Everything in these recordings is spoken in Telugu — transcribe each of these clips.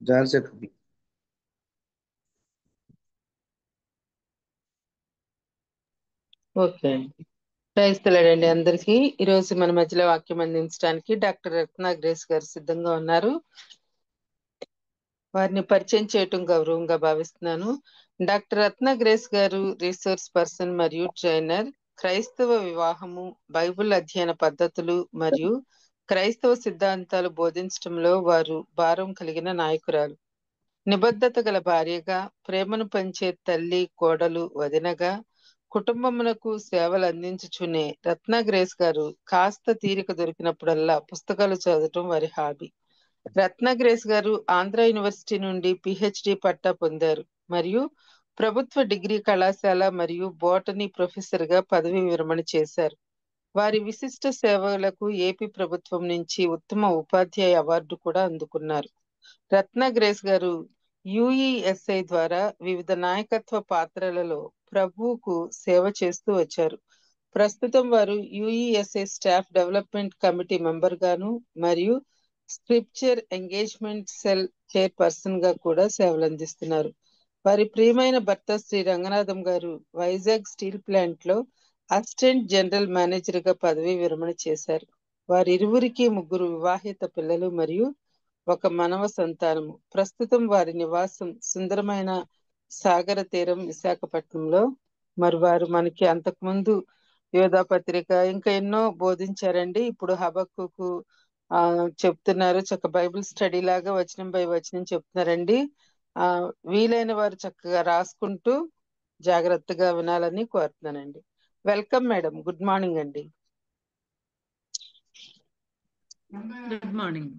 ఝాన్సీ అక్కకి. ఓకే అండి. క్రైస్తవులండి అందరికీ. ఈరోజు మన మధ్యలో వాక్యం అందించడానికి డాక్టర్ రత్న గ్రేస్ గారు సిద్ధంగా ఉన్నారు. వారిని పరిచయం చేయటం గౌరవంగా భావిస్తున్నాను. డాక్టర్ రత్న గ్రేస్ గారు రీసోర్స్ పర్సన్ మరియు ట్రైనర్. క్రైస్తవ వివాహము, బైబిల్ అధ్యయన పద్ధతులు మరియు క్రైస్తవ సిద్ధాంతాలు బోధించటంలో వారు భారం కలిగిన నాయకురాలు. నిబద్ధత గల భార్యగా, ప్రేమను పంచే తల్లి, కోడలు, వదినగా, కుటుంబమునకు సేవలు అందించుచునే రత్న గ్రేస్ గారు కాస్త తీరిక దొరికినప్పుడల్లా పుస్తకాలు చదవటం వారి హాబీ. రత్న గ్రేస్ గారు ఆంధ్ర యూనివర్సిటీ నుండి పిహెచ్డి పట్టా పొందారు మరియు ప్రభుత్వ డిగ్రీ కళాశాల మరియు బోటనీ ప్రొఫెసర్ గా పదవి విరమణ చేశారు. వారి విశిష్ట సేవలకు ఏపీ ప్రభుత్వం నుంచి ఉత్తమ ఉపాధ్యాయ అవార్డు కూడా అందుకున్నారు. రత్న గ్రేస్ గారు యుఈఎస్ఐ ద్వారా వివిధ నాయకత్వ పాత్రలలో ప్రభువుకు సేవ చేస్తూ వచ్చారు. ప్రస్తుతం వారు యుఈఎస్ఐ స్టాఫ్ డెవలప్మెంట్ కమిటీ మెంబర్ గాను మరియు స్క్రిప్చర్ ఎంగేజ్మెంట్ సెల్ చైర్పర్సన్ గా కూడా సేవలు అందిస్తున్నారు. వారి ప్రియమైన భర్త శ్రీ రంగనాథం గారు వైజాగ్ స్టీల్ ప్లాంట్ లో అసిస్టెంట్ జనరల్ మేనేజర్ గా పదవి విరమణ చేశారు. వారి ఇరువురికి ముగ్గురు వివాహిత పిల్లలు మరియు ఒక మనవ సంతానము. ప్రస్తుతం వారి నివాసం సుందరమైన సాగర తీరం విశాఖపట్నంలో. మరి వారు మనకి అంతకుముందు యోధా పత్రిక ఇంకా ఎన్నో బోధించారండి. ఇప్పుడు హబక్కుకు చెప్తున్నారు. చక్క బైబిల్ స్టడీ లాగా వచనం బై వచనం చెప్తున్నారండి. వీలైన వారు చక్కగా రాసుకుంటూ జాగ్రత్తగా వినాలని కోరుతున్నానండి. Welcome madam. గుడ్ మార్నింగ్ అండి. Good morning.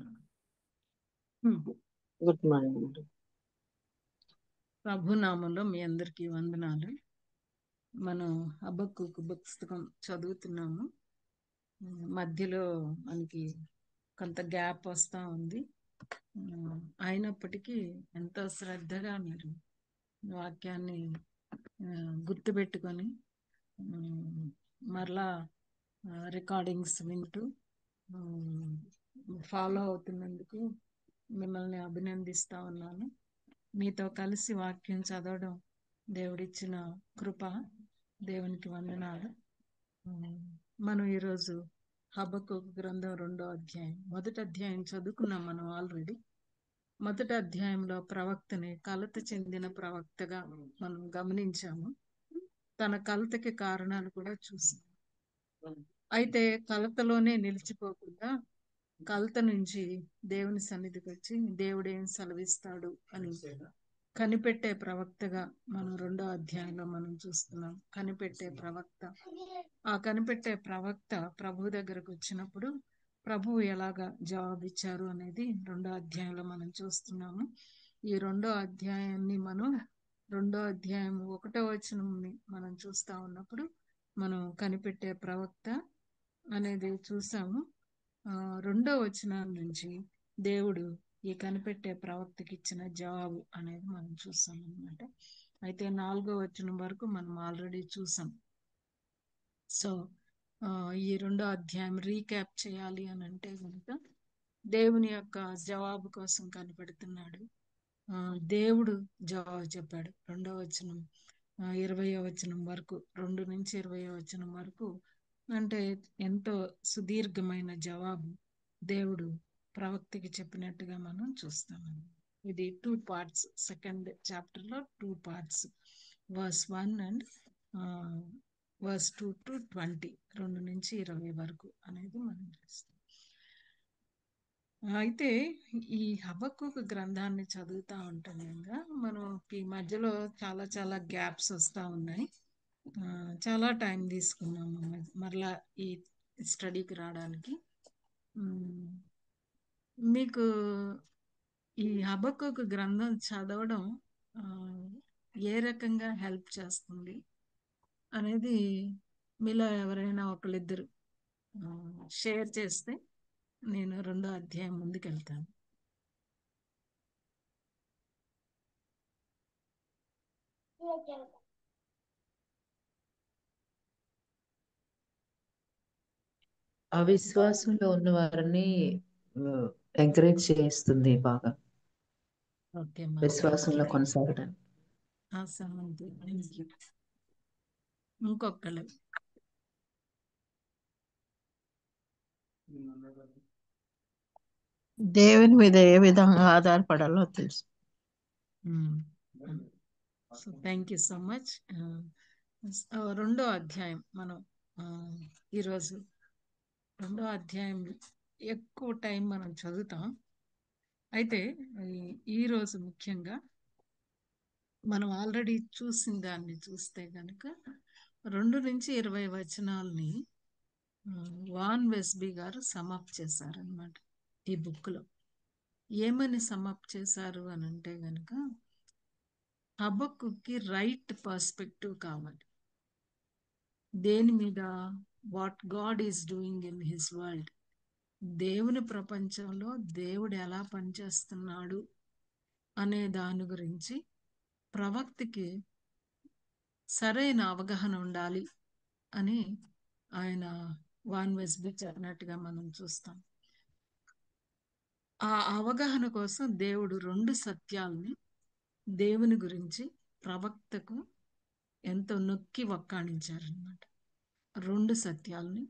గుడ్ మార్నింగ్ అండి. ప్రభునామంలో మీ అందరికీ వందనాలు. మనం హబక్కూకు పుస్తకం చదువుతున్నాము. మధ్యలో మనకి కొంత గ్యాప్ వస్తూ ఉంది. అయినప్పటికీ ఎంతో శ్రద్ధగా మీరు వాక్యాన్ని గుర్తుపెట్టుకొని మరలా రికార్డింగ్స్ వింటూ ఫాలో అవుతున్నందుకు మిమ్మల్ని అభినందిస్తా ఉన్నాను. మీతో కలిసి వాక్యం చదవడం దేవుడిచ్చిన కృప. దేవునికి వందనాలు. మనం ఈరోజు హబక్కూకు గ్రంథం 2వ అధ్యాయం, మొదటి అధ్యాయం చదువుకున్నాం మనం ఆల్రెడీ. మొదటి అధ్యాయంలో ప్రవక్తని కలత చెందిన ప్రవక్తగా మనం గమనించాము. తన కలతకి కారణాలు కూడా చూసాం. అయితే కలతలోనే నిలిచిపోకుండా కలత నుంచి దేవుని సన్నిధికి వచ్చి దేవుడు ఏం సెలవిస్తాడు అని కనిపెట్టే ప్రవక్తగా మనం 2వ అధ్యాయంలో మనం చూస్తున్నాం. కనిపెట్టే ప్రవక్త. ఆ కనిపెట్టే ప్రవక్త ప్రభు దగ్గరకు వచ్చినప్పుడు ప్రభువు ఎలాగా జవాబిచ్చారు అనేది 2వ అధ్యాయంలో మనం చూస్తున్నాము. ఈ 2వ అధ్యాయాన్ని మనం 2వ అధ్యాయం 1వ వచనంని మనం చూస్తా ఉన్నప్పుడు మనం కనిపెట్టే ప్రవక్త అనేది చూసాము. 2వ వచనం నుంచి దేవుడు ఈ కనిపెట్టే ప్రవక్తకి ఇచ్చిన జవాబు అనేది మనం చూసాం అన్నమాట. అయితే 4వ వచనం వరకు మనం ఆల్రెడీ చూసాం. సో ఈ 2వ అధ్యాయం రీక్యాప్ చేయాలి అని అంటే కనుక దేవుని యొక్క జవాబు కోసం కనిపెడుతున్నాడు. దేవుడు జవాబు చెప్పాడు. 2వ వచనం 20వ వచనం వరకు, 2 నుంచి 20వ వచనం వరకు అంటే ఎంతో సుదీర్ఘమైన జవాబు దేవుడు ప్రవక్తకి చెప్పినట్టుగా మనం చూస్తాము. ఇది 2 పార్ట్స్. సెకండ్ చాప్టర్ లో 2 parts, verse 1 and verse 2 to 20, 2 నుంచి 20 వరకు అనేది మనం చూస్తాం. అయితే ఈ హబక్కూకు గ్రంథాన్ని చదువుతా ఉంటాం. మనం ఈ మధ్యలో చాలా చాలా గ్యాప్స్ వస్తూ ఉన్నాయి. చాలా టైం తీసుకున్నాము మరలా ఈ స్టడీకి రావడానికి. మీకు ఈ హబక్కూకు గ్రంథం చదవడం ఏ రకంగా హెల్ప్ చేస్తుంది అనేది మీలో ఎవరైనా ఒకళ్ళిద్దరు షేర్ చేస్తే నేను 2వ అధ్యాయం ముందుకు వెళ్తాను. అవిశ్వాసంలో ఉన్న వారిని ఎంకరేజ్ చేస్తుంది బాగా. ఓకే అమ్మా, విశ్వాసంలో కొనసాగడం. సమంతి, థ్యాంక్ యూ. ఇంకొకళ్ళు. దేవుని మీద ఏ విధంగా ఆధారపడాలో తెలుసు. So thank you so much. రెండో అధ్యాయం మనం ఈరోజు రెండో అధ్యాయం ఎక్కువ టైం మనం చదువుతాం. అయితే ఈరోజు ముఖ్యంగా మనం ఆల్రెడీ చూసిన దాన్ని చూస్తే కనుక 2 నుంచి 20 వచనాలని వాన్ వెస్బీ గారు సమప్ చేశారనమాట ఈ బుక్లో. ఏమని సమప్ చేశారు అని అంటే గనక, హబక్కుకి రైట్ పర్స్పెక్టివ్ కావాలి దేని మీద, what God is doing in his world, దేవుని ప్రపంచంలో దేవుడు ఎలా పనిచేస్తున్నాడు అనే దాని గురించి ప్రవక్తకి సరైన అవగాహన ఉండాలి అని ఆయన వాన్ వెస్బీ చెప్పినట్టుగా మనం చూస్తాం. ఆ అవగాహన కోసం దేవుడు 2 సత్యాలని దేవుని గురించి ప్రవక్తకు ఎంతో నొక్కి వక్కాణించారనమాట. 2 సత్యాలని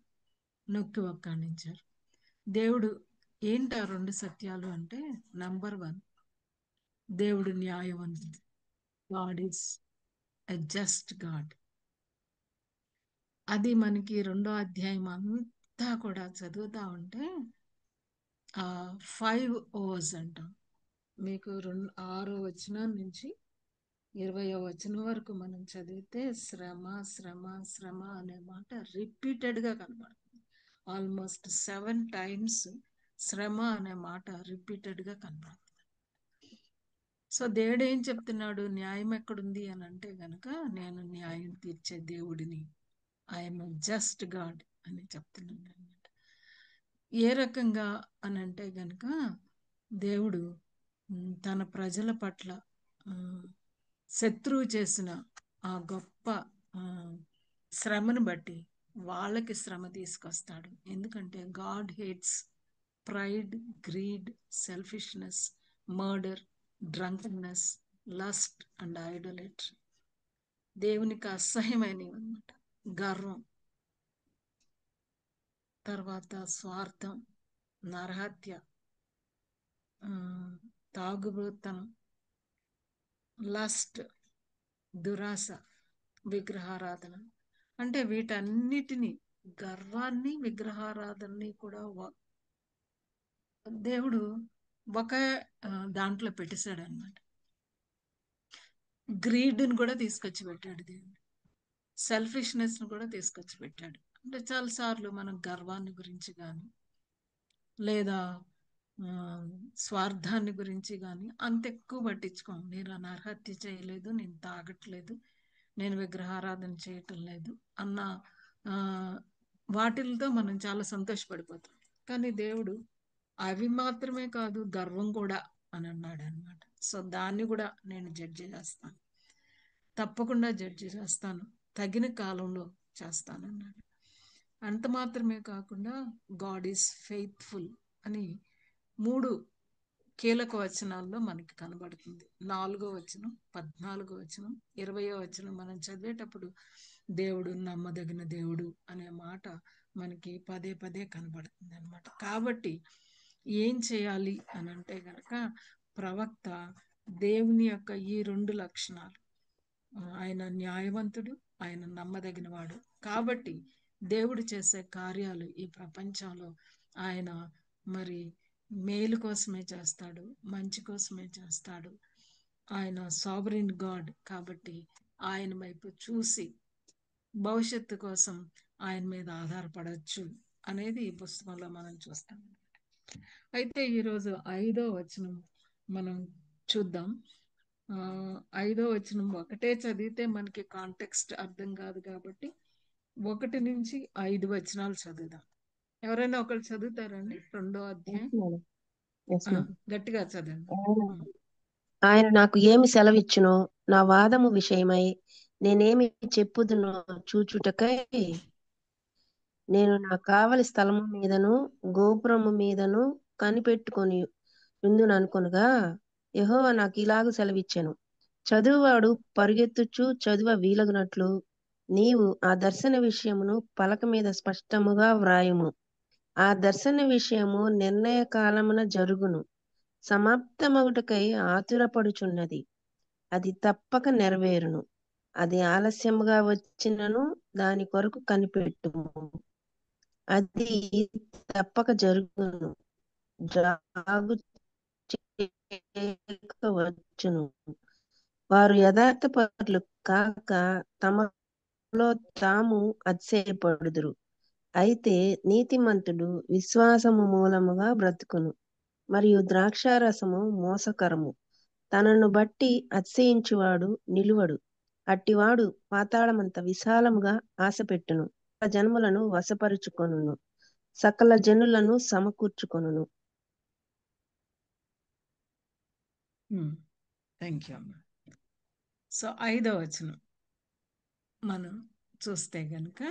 నొక్కి వక్కాణించారు. దేవుడు ఏంటి ఆ 2 సత్యాలు అంటే, నంబర్ 1, దేవుడు న్యాయవంతుడు. God is a just God. అది మనకి 2వ అధ్యాయం అంతా కూడా చదువుతా ఉంటే 5 O's అంటాం. మీకు 6వ వచనం నుంచి 20వ వచనం వరకు మనం చదివితే శ్రమ శ్రమ శ్రమ అనే మాట రిపీటెడ్గా కనబడుతుంది. ఆల్మోస్ట్ 7 times శ్రమ అనే మాట రిపీటెడ్గా కనబడుతుంది. సో దేవుడు ఏం చెప్తున్నాడు, న్యాయం ఎక్కడుంది అని అంటే గనక, నేను న్యాయం తీర్చే దేవుడిని, ఐఎమ్ జస్ట్ గాడ్ అని చెప్తున్నాడు అనమాట. ఏ రకంగా అని అంటే గనక, దేవుడు తన ప్రజల పట్ల శత్రువు చేసిన ఆ గొప్ప శ్రమను బట్టి వాళ్ళకి శ్రమ తీసుకొస్తాడు. ఎందుకంటే God hates pride, greed, selfishness, murder, drunkenness, lust and idolatry. దేవునికి అసహ్యమైనవి అన్నమాట. గర్వం, తర్వాత స్వార్థం, నరహత్య, తాగుబోతనం, లస్ట్, దురాశ, విగ్రహారాధన. అంటే వీటన్నిటిని, గర్వాన్ని విగ్రహారాధనని కూడా దేవుడు ఒక దాంట్లో పెట్టేశాడు అనమాట. గ్రీడ్ని కూడా తీసుకొచ్చి పెట్టాడు దేవుడు, సెల్ఫిష్నెస్ని కూడా తీసుకొచ్చి పెట్టాడు. అంటే చాలాసార్లు మనం గర్వాన్ని గురించి కానీ లేదా స్వార్థాన్ని గురించి కానీ అంత ఎక్కువ పట్టించుకోం. నేను నరహత్య చేయలేదు, నేను తాగట్లేదు, నేను విగ్రహారాధన చేయటం లేదు అన్న వాటిలతో మనం చాలా సంతోషపడిపోతాం. కానీ దేవుడు అవి మాత్రమే కాదు, గర్వం కూడా అని అన్నాడు అనమాట. సో దాన్ని కూడా నేను జడ్జి చేస్తాను, తప్పకుండా జడ్జి చేస్తాను, తగిన కాలంలో చేస్తానన్నాడు. అంత మాత్రమే కాకుండా గాడ్ ఈజ్ ఫెయిత్ఫుల్ అని 3 కీలక వచనాల్లో మనకి కనబడుతుంది. 4వ వచనం, 14వ వచనం, 20వ వచనం మనం చదివేటప్పుడు దేవుడు నమ్మదగిన దేవుడు అనే మాట మనకి పదే పదే కనబడుతుంది అనమాట. కాబట్టి ఏం చేయాలి అని అంటే గనక, ప్రవక్త దేవుని యొక్క ఈ 2 లక్షణాలు, ఆయన న్యాయవంతుడు, ఆయన నమ్మదగిన వాడు కాబట్టి దేవుడు చేసే కార్యాలు ఈ ప్రపంచంలో ఆయన మరి మేలు కోసమే చేస్తాడు, మంచి కోసమే చేస్తాడు. ఆయన సావరిన్ గాడ్ కాబట్టి ఆయన వైపు చూసి భవిష్యత్తు కోసం ఆయన మీద ఆధారపడవచ్చు అనేది ఈ పుస్తకంలో మనం చూస్తాం. అయితే ఈరోజు 5వ వచనం మనం చూద్దాం. 5వ వచనం ఒకటే చదివితే మనకి కాంటెక్స్ట్ అర్థం కాదు కాబట్టి 1 నుంచి 5 వచనాలు చదువుదాం. ఎవరైనా ఒకరు చదువుతారండి 2వ అధ్యాయం? గట్టిగా చదవండి. ఆయన నాకు ఏమి సెలవిచ్చునో నా వాదము విషయమై నేనేమి చెప్పుదునో చూచుటకై నేను నా కావలి స్థలము మీదను గోపురము మీదను కనిపెట్టుకొని ఉందుననుకొనగా యెహోవా నాకు ఇలాగు సెలవిచ్చెను. చదువువాడు పరుగెత్తుచు చదువ వీలగునట్లు నీవు ఆ దర్శన విషయమును పలక మీద స్పష్టముగా వ్రాయుము. ఆ దర్శన విషయము నిర్ణయ కాలమున జరుగును. సమాప్తమగుటకై ఆతురపడుచున్నది. అది తప్పక నెరవేరును. అది ఆలస్యముగా వచ్చినను దాని కొరకు కనిపెట్టుము. అది తప్పక జరుగును. జాగు చేయక వచ్చును. వారు యథార్థపరులు కాక తమలో తాము అతిశయపడుదురు. అయితే నీతిమంతుడు విశ్వాసము మూలముగా బ్రతుకును. మరియు ద్రాక్షారసము మోసకరము. తనను బట్టి అతిశయించువాడు నిలువడు. అట్టివాడు పాతాళమంత విశాలముగా ఆశపెట్టును. సకల జనములను వశపరుచుకొనును. సకల జనులను సమకూర్చుకొనును. థ్యాంక్ యూ అమ్మా. సో 5వ వచనం మనం చూస్తే గనుక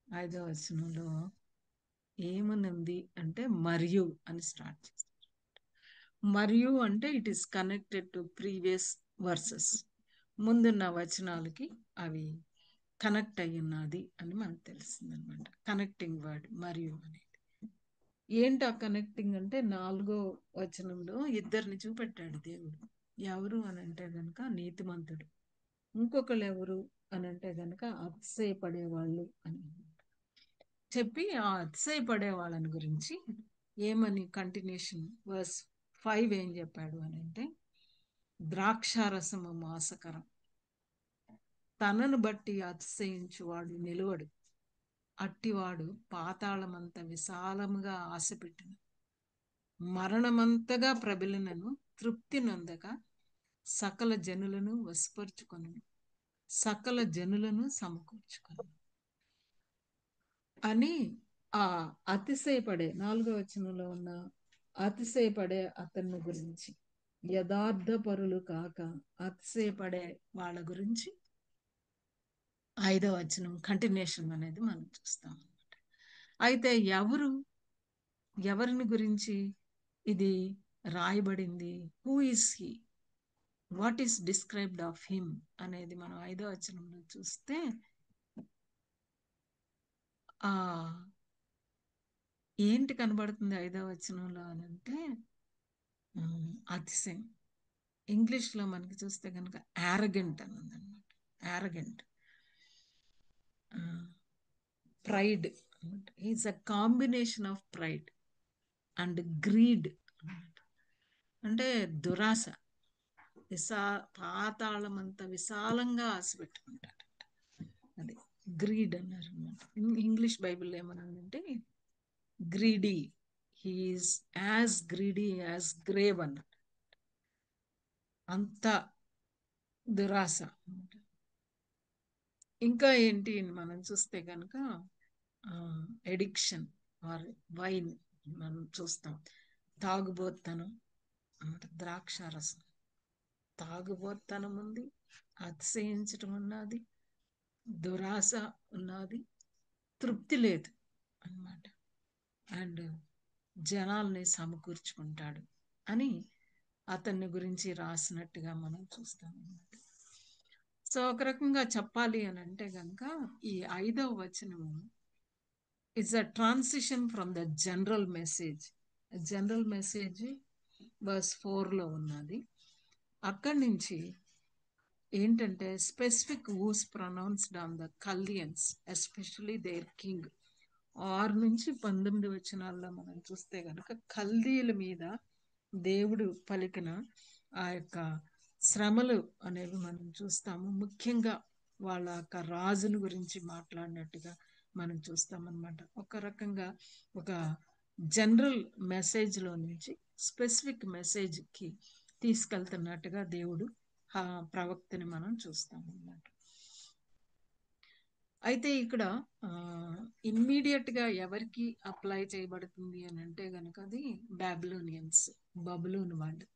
5వ వచనంలో ఏమనుంది అంటే మరియు అని స్టార్ట్ చేస్తారు. మరియు అంటే it is connected to previous versus. ముందున్న వచనాలకి అవి కనెక్ట్ అయి ఉన్నది అని మనకు తెలుస్తుంది అనమాట. కనెక్టింగ్ వర్డ్ మరియు అనేది ఏంటి? ఆ కనెక్టింగ్ అంటే 4వ వచనంలో ఇద్దరిని చూపెట్టాడు దేవుడు. ఎవరు అని అంటే గనక నీతిమంతుడు. ఇంకొకళ్ళు ఎవరు అని అంటే గనక అతిశయపడేవాళ్ళు అని చెప్పి ఆ అతిశయపడే వాళ్ళని గురించి ఏమని కంటిన్యూషన్ వర్స్ 5 ఏం చెప్పాడు అని అంటే ద్రాక్షారసము మోసకరం, తనను బట్టి అతిశయించువాడు నిలువడు, అట్టివాడు పాతాళమంత విశాలముగా ఆశపెట్టును, మరణమంతగా ప్రబలినను తృప్తి నొందక సకల జనులను వశపరుచుకొను, సకల జనులను సమకూర్చుకొను అని ఆ అతిశయపడే 4వ వచనంలో ఉన్న అతిశయపడే అతన్ని గురించి, యథార్థ పరులు కాక అతిశయపడే వాళ్ళ గురించి 5వ వచనం కంటిన్యూషన్ అనేది మనం చూస్తాం అన్నమాట. అయితే ఎవరిని గురించి ఇది రాయబడింది? Who is he, what is described of him అనేది మనం 5వ వచనంలో చూస్తే ఆ ఏంటి కనబడుతుంది 5వ వచనంలో అని అంటే అతిశయం. ఇంగ్లీష్లో మనకి చూస్తే కనుక యారగెంట్ అని ఉందన్నమాట. Arrogant, pride is a combination of pride and greed. అంటే దురాశ, పాతాళమంత విశాలంగా ఆశ పెట్టుకుంటాడు. అది గ్రీడ్ అన్నారు అనమాట. ఇంగ్లీష్ బైబిల్ ఏమనంటే greedy, he is as greedy as grave అన్నాడు. అంత దురాశ. ఇంకా ఏంటి మనం చూస్తే కనుక ఎడిక్షన్ ఆర్ వైన్ మనం చూస్తాం. తాగుబోత్తనం, ద్రాక్షారసం, తాగుబోత్తనం ఉంది, అతిశయించటం ఉన్నది, దురాశ ఉన్నది, తృప్తి లేదు అన్నమాట. అండ్ జనాల్ని సమకూర్చుకుంటాడు అని అతన్ని గురించి రాసినట్టుగా మనం చూస్తాం అన్నమాట. సో ఒక రకంగా చెప్పాలి అని అంటే కనుక ఈ 5వ వచనము it's a transition from the general message. General message verse 4లో ఉన్నది. అక్కడి నుంచి ఏంటంటే specific woes pronounced on the Chaldeans, especially their king. 6 నుంచి 19 వచనాల్లో మనం చూస్తే కనుక కల్దీల మీద దేవుడు పలికిన ఆ యొక్క శ్రమలు అనేవి మనం చూస్తాము. ముఖ్యంగా వాళ్ళ యొక్క రాజును గురించి మాట్లాడినట్టుగా మనం చూస్తామన్నమాట. ఒక రకంగా ఒక జనరల్ మెసేజ్లో నుంచి స్పెసిఫిక్ మెసేజ్కి తీసుకెళ్తున్నట్టుగా దేవుడు ఆ ప్రవక్తని మనం చూస్తామన్నమాట. అయితే ఇక్కడ ఇమ్మీడియట్గా ఎవరికి అప్లై చేయబడుతుంది అని అంటే కనుక అది బాబిలోనియన్స్, బబులోని వాళ్ళు.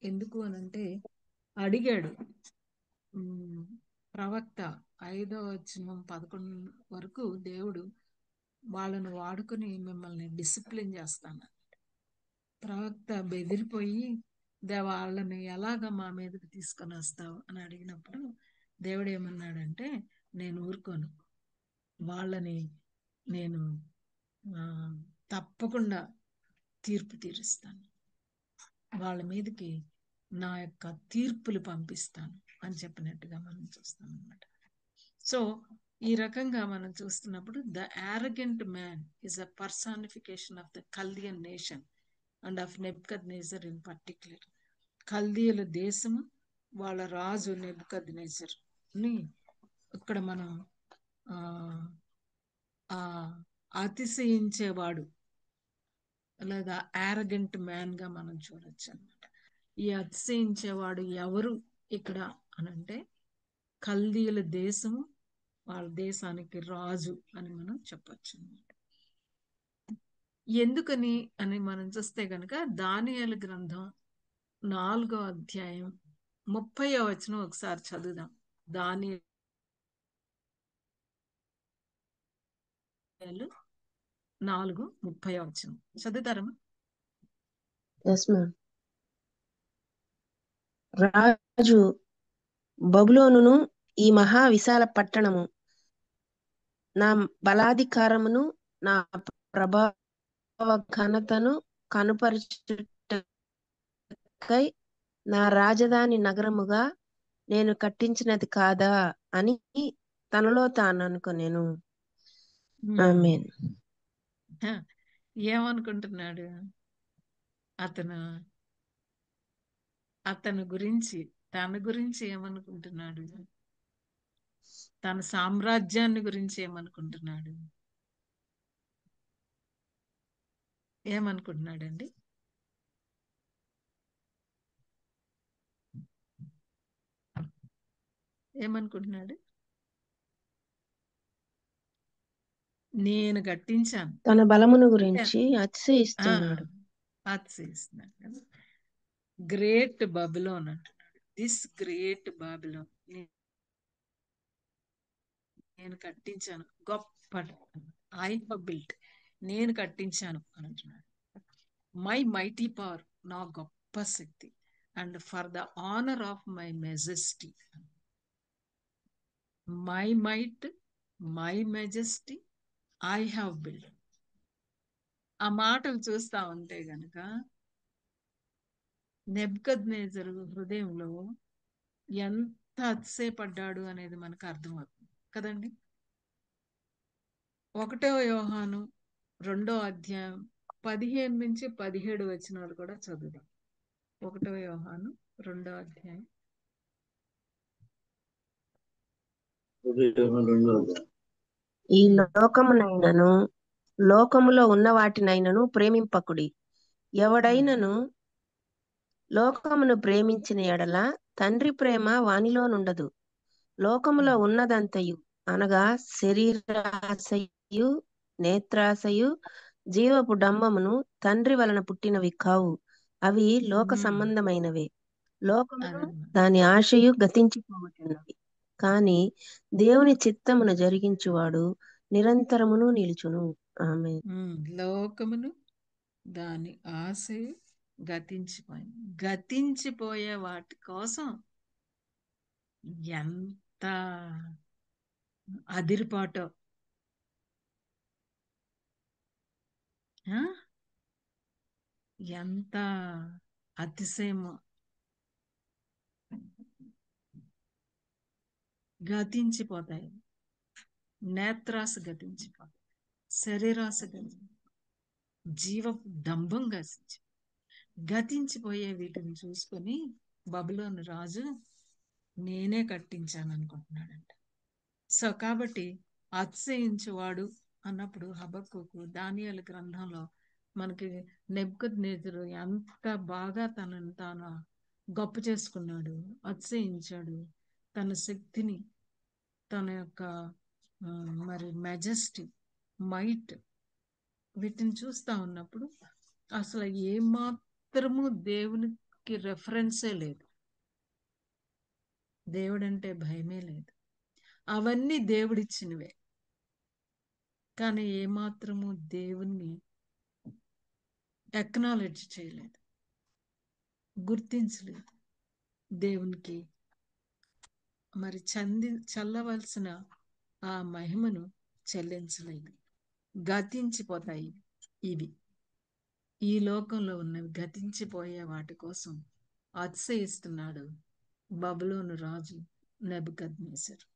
ఎందుకు అని అంటే అడిగాడు ప్రవక్త 5వ వచనం 11 వరకు దేవుడు వాళ్ళను వాడుకుని మిమ్మల్ని డిసిప్లిన్ చేస్తాను. ప్రవక్త బెదిరిపోయి వాళ్ళని ఎలాగ మా మీదకి తీసుకొని వస్తావు అని అడిగినప్పుడు దేవుడు ఏమన్నాడంటే, నేను ఊరుకోను, వాళ్ళని నేను తప్పకుండా తీర్పు తీరుస్తాను, వాళ్ళ మీదకి నా యొక్క తీర్పులు పంపిస్తాను అని చెప్పినట్టుగా మనం చూస్తాం అన్నమాట. సో ఈ రకంగా మనం చూస్తున్నప్పుడు the arrogant man is a personification of the Chaldean nation and of Nebuchadnezzar in particular. కల్దీయుల దేశము, వాళ్ళ రాజు నెబుకద్నెజర్ ని ఇక్కడ మనం ఆ అతిశయించేవాడు లేదా arrogant మ్యాన్ గా మనం చూడొచ్చు అన్నమాట. ఈ అతిశయించేవాడు ఎవరు ఇక్కడ అనంటే కల్దీయుల దేశము, వాళ్ళ దేశానికి రాజు అని మనం చెప్పొచ్చు అన్నమాట. ఎందుకని అని మనం చూస్తే గనక దానియేలు గ్రంథం 4వ అధ్యాయం 30వ వచనం ఒకసారి చదువుదాం. దానియేలు 4:30వ వచనం చదువుతారమ్మా? Yes ma'am. రాజు బబులోనును ఈ మహా విశాల పట్టణము నా బలాధికారమును నా ప్రభావ ఘనతను కనుపరచుటకై నా రాజధాని నగరముగా నేను కట్టించినది కాదా అని తనలో తాను అనుకొనెను. ఆమేన్. ఏమనుకుంటున్నాడు అతను గురించి, తన గురించి ఏమనుకుంటున్నాడు? తన సామ్రాజ్యాన్ని గురించి ఏమనుకుంటున్నాడు? ఏమనుకుంటున్నాడండి? ఏమనుకుంటున్నాడు? నేను కట్టించాను, తన బలమును గురించి అతిశయిస్తున్నాడు. అతిశయిస్తున్నాడు కదా. గ్రేట్ బబులోన్ అంటున్నాడు. దిస్ గ్రేట్ బాబిలోన్ నేను కట్టించాను, గొప్ప, ఐ హావ్ బిల్ట్, నేను కట్టించాను అని అంటున్నాడు. మై మైటీ పవర్, నా గొప్ప శక్తి, and for the honour of my majesty, my might, my majesty, I have build. ఆ మాటలు చూస్తా ఉంటే గనక నెబుకద్నెజరు హృదయంలో ఎంత అతిశయపడ్డాడు అనేది మనకు అర్థమవుతుంది కదండి. 1వ యోహాను 2వ అధ్యాయం 15 నుంచి 17 వచనాలు కూడా చదువుదాం. 1వ యోహాను 2వ అధ్యాయం. ఈ లోకమునైనను లోకములో ఉన్న వాటినైనను ప్రేమింపకుడి. ఎవడైనను లోకమును ప్రేమించిన ఎడల తండ్రి ప్రేమ వానిలో నుండదు. లోకములో ఉన్నదంతయు అనగా శరీరాశయు, నేత్రాశయు, జీవపు డంబమును తండ్రి వలన పుట్టినవి కావు. అవి లోక సంబంధమైనవే. లోకమును దాని ఆశయు గతించిపోతున్నవి. కానీ దేవుని చిత్తమును జరిగించువాడు నిరంతరమును నిలుచును. ఆమేన్. లోకమును దాని ఆశ గతించిపోయే వాటి కోసం ఎంత అదిరిపాటో, ఎంత అతిశయమో. గతించిపోతాయి, నేత్రాశ గతించిపోతాయి, శరీరాశ జీవ డంబం గతించిపోయే వీటిని చూసుకొని బబులోను రాజు నేనే కట్టించాను అనుకుంటున్నాడంట. సో కాబట్టి అతిశయించువాడు అన్నప్పుడు హబక్కూకు దానియేలు గ్రంథంలో మనకి నెబుకద్నెజరు ఎంత బాగా తనను తాను గొప్ప చేసుకున్నాడు, అతిశయించాడు. తన శక్తిని, తన యొక్క మరి మెజెస్టీ, మైట్, వీటిని చూస్తా ఉన్నప్పుడు అసలు ఏమాత్రము దేవునికి రెఫరెన్సే లేదు. దేవుడంటే భయమే లేదు. అవన్నీ దేవుడిచ్చినవే, కానీ ఏమాత్రము దేవుణ్ణి ఎక్నాలెడ్జ్ చేయలేదు. గుర్తించలేదు. దేవునికి మరి చల్లవలసిన ఆ మహిమను చెల్లించలేదు. గతించిపోతాయి ఇవి. ఈ లోకంలో ఉన్నవి గతించిపోయే వాటి కోసం అతిశయిస్తున్నాడు బబులోను రాజు నెబుకద్నెజరు.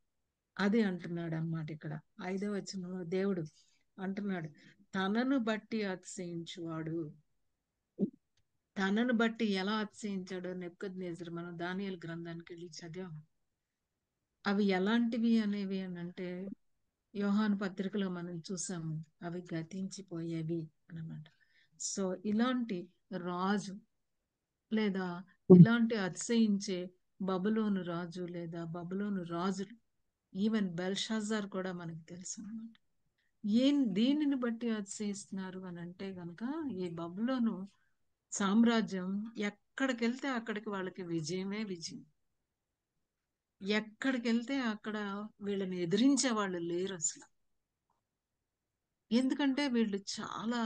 అది అంటున్నాడు అన్నమాట. ఇక్కడ 5వ వచనంలో దేవుడు అంటున్నాడు, తనను బట్టి అతిశయించువాడు. తనను బట్టి ఎలా అతిశయించాడో నెబుకద్నెజరు మనం దానియేలు గ్రంథానికి వెళ్ళి చదివాం. అవి ఎలాంటివి అనేవి అని అంటే యోహాను పత్రికలో మనం చూసాము, అవి గతించిపోయేవి అన్నమాట. సో ఇలాంటి రాజు లేదా ఇలాంటి అతిశయించే బబులోను రాజు లేదా బబులోను రాజులు, ఈవెన్ బెల్షాజార్ కూడా మనకు తెలుసు అన్నమాట. దీనిని బట్టి అతిశయిస్తున్నారు అని అంటే గనక, ఈ బబులోను సామ్రాజ్యం ఎక్కడికి వెళ్తే అక్కడికి వాళ్ళకి విజయమే విజయం. ఎక్కడికి వెళ్తే అక్కడ వీళ్ళని ఎదిరించే వాళ్ళు లేరు అసలు. ఎందుకంటే వీళ్ళు చాలా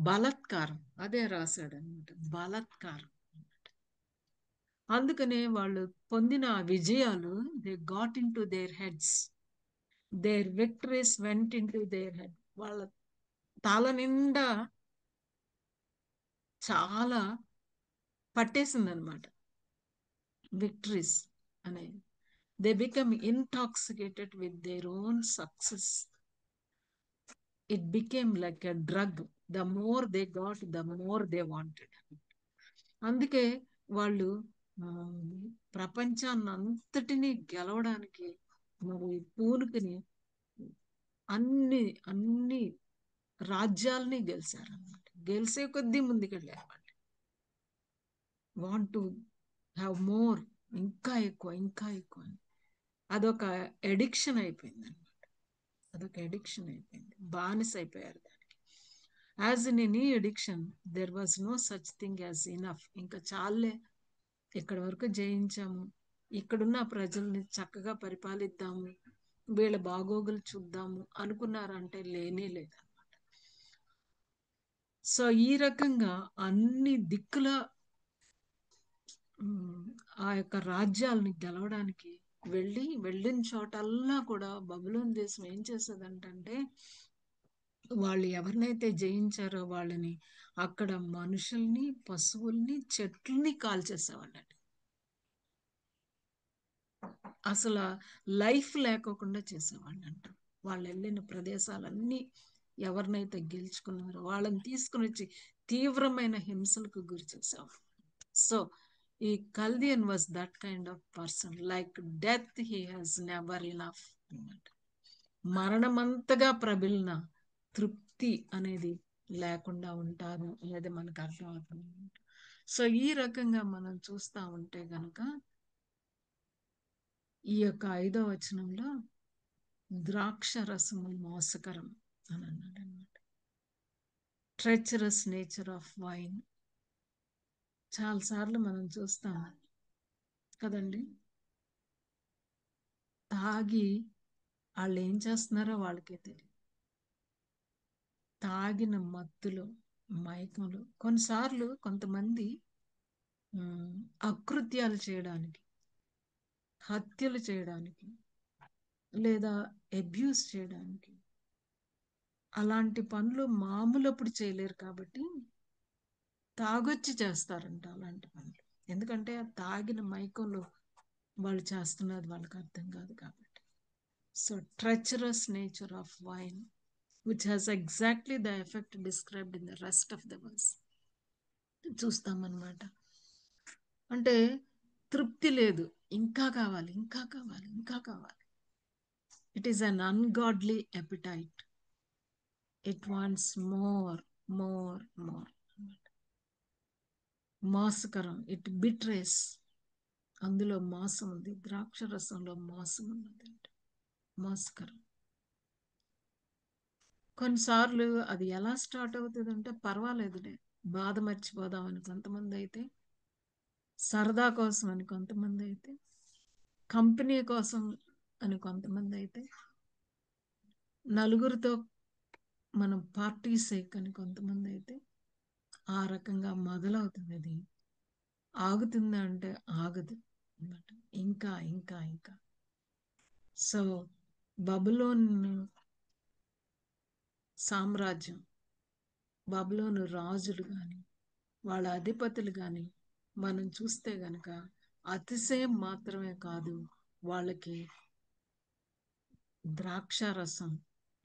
బలత్కారం, అదే రాశాడు అనమాట, బలత్కారం. అందుకనే వాళ్ళు పొందిన విజయాలు, they got into their heads, their victories went into their head. వాళ్ళ తల నిండా చాలా పట్టేసింది అనమాట విక్టరీస్ అనేది. They become intoxicated with their own success. It became like a drug. The more they got, the more they wanted. అందుకే వాళ్ళు ప్రపంచాన్ని అంతటినీ గెలవడానికి మరి పూనుకుని అన్ని రాజ్యాలని గెలిచారు అన్నమాట. గెలిసే కొద్దీ ముందుకెళ్ళారు వాళ్ళు. వాంట్ టు హ్యావ్ మోర్, ఇంకా ఎక్కువ ఇంకా ఎక్కువ. అదొక ఎడిక్షన్ అయిపోయింది అనమాట. అదొక ఎడిక్షన్ అయిపోయింది, బానిస అయిపోయారు దానికి. As in any addiction there was no such thing as enough. ఇంకా చాలే, ఇక్కడ వరకు జయించాము, ఇక్కడున్న ప్రజల్ని చక్కగా పరిపాలిద్దాము, వీళ్ళ బాగోగులు చూద్దాము అనుకున్నారంటే లేనే లేదన్నమాట. సో ఈ రకంగా అన్ని దిక్కుల ఆ యొక్క రాజ్యాలని గెలవడానికి వెళ్ళిన చోటల్లా కూడా బబులోను దేశం ఏం చేసేదంటే, వాళ్ళు ఎవరినైతే జయించారో వాళ్ళని అక్కడ మనుషుల్ని, పశువుల్ని, చెట్లని కాల్చేసేవాళ్ళండి. అసలు లైఫ్ లేకోకుండా చేసేవాళ్ళంట. వాళ్ళు వెళ్ళిన ప్రదేశాలన్నీ ఎవరినైతే గెలుచుకున్నారో వాళ్ళని తీసుకుని వచ్చి తీవ్రమైన హింసలకు గురి చేసేవాళ్ళు. సో ఈ Chaldean was that kind of person. Like death he has never enough అన్నమాట. మరణమంతగా ప్రబిలిన తృప్తి అనేది లేకుండా ఉంటారు అనేది మనకు అర్థమవుతుంది. సో ఈ రకంగా మనం చూస్తా ఉంటే గనక ఈ యొక్క 5వ వచనంలో ద్రాక్ష రసము మోసకరం అని అన్నాడు అనమాట. Treacherous nature of wine. చాలాసార్లు మనం చూస్తాం కదండి, తాగి వాళ్ళు ఏం చేస్తున్నారో వాళ్ళకే తెలియదు. తాగిన మత్తులో, మైకంలో కొన్నిసార్లు కొంతమంది అకృత్యాలు చేయడానికి, హత్యలు చేయడానికి లేదా అబ్యూస్ చేయడానికి, అలాంటి పనులు మామూలప్పుడు చేయలేరు కాబట్టి తాగొచ్చి చేస్తారంట అలాంటి పనులు. ఎందుకంటే తాగిన మైకంలో వాళ్ళు చేస్తున్నది వాళ్ళకి అర్థం కాదు కాబట్టి. So treacherous nature of wine which has exactly the effect described in the rest of the verse. చూస్తామన్నమాట. అంటే తృప్తి లేదు, ఇంకా కావాలి, ఇంకా కావాలి, ఇంకా కావాలి. It is an ungodly appetite. It wants more more more. మోసకరం, ఇట్ బిట్రేస్. అందులో మోసం ఉంది, ద్రాక్ష రసంలో మోసం ఉన్నది. మోసకరం. కొన్నిసార్లు అది ఎలా స్టార్ట్ అవుతుంది అంటే, పర్వాలేదులే, బాధ మర్చిపోదామని కొంతమంది అయితే, సరదా కోసం అని కొంతమంది అయితే, కంపెనీ కోసం అని కొంతమంది అయితే, నలుగురితో మనం పార్టీ సేక్ అని కొంతమంది అయితే, ఆ రకంగా మొదలవుతుంది అది ఆగుతుందా అంటే ఆగదు అన్నమాట. ఇంకా ఇంకా ఇంకా. సో బబులోన్ సామ్రాజ్యం, బబులోను రాజులు కానీ వాళ్ళ అధిపతులు కానీ మనం చూస్తే గనక అతిశయం మాత్రమే కాదు, వాళ్ళకి ద్రాక్షారసం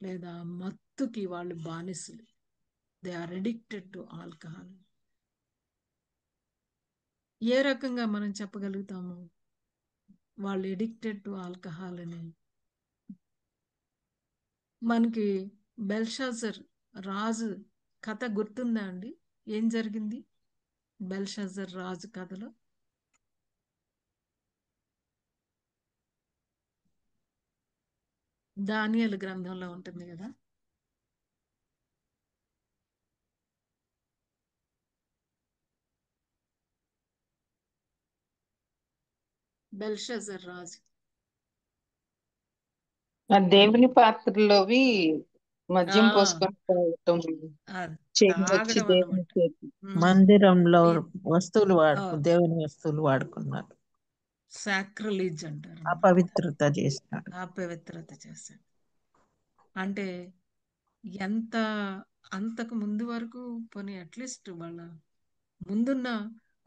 లేదా మత్తుకి వాళ్ళు బానిసలు. They are addicted to alcohol. ఏ రకంగా మనం చెప్పగలుగుతాము వాళ్ళు ఎడిక్టెడ్ టు ఆల్కహాల్ అని? మనకి బెల్షాజర్ రాజు కథ గుర్తుందా అండి? ఏం జరిగింది బెల్షాజర్ రాజు కథలో? దానియేలు గ్రంథంలో ఉంటుంది కదా. బెల్షాజర్ రాజు ఆ దేవుని పాత్రలోవి మద్యం ఆ పోసుకొని తాగటం, అది చేయవచ్చి తాగడం దేవుని అన్నమాట. చేతి. మందిరంలో ఈ- వస్తువులు ఆ, దేవుని వస్తువులు వాడుకున్నారు, సాక్రిలీజ్ అంటారు అన్నమాట. అపవిత్రత చేసినాడు. అపవిత్రత చేశాడు. అంటే ఎంత అంతకు ముందు వరకు పోనీ అట్లీస్ట్ వాళ్ళ ముందున్న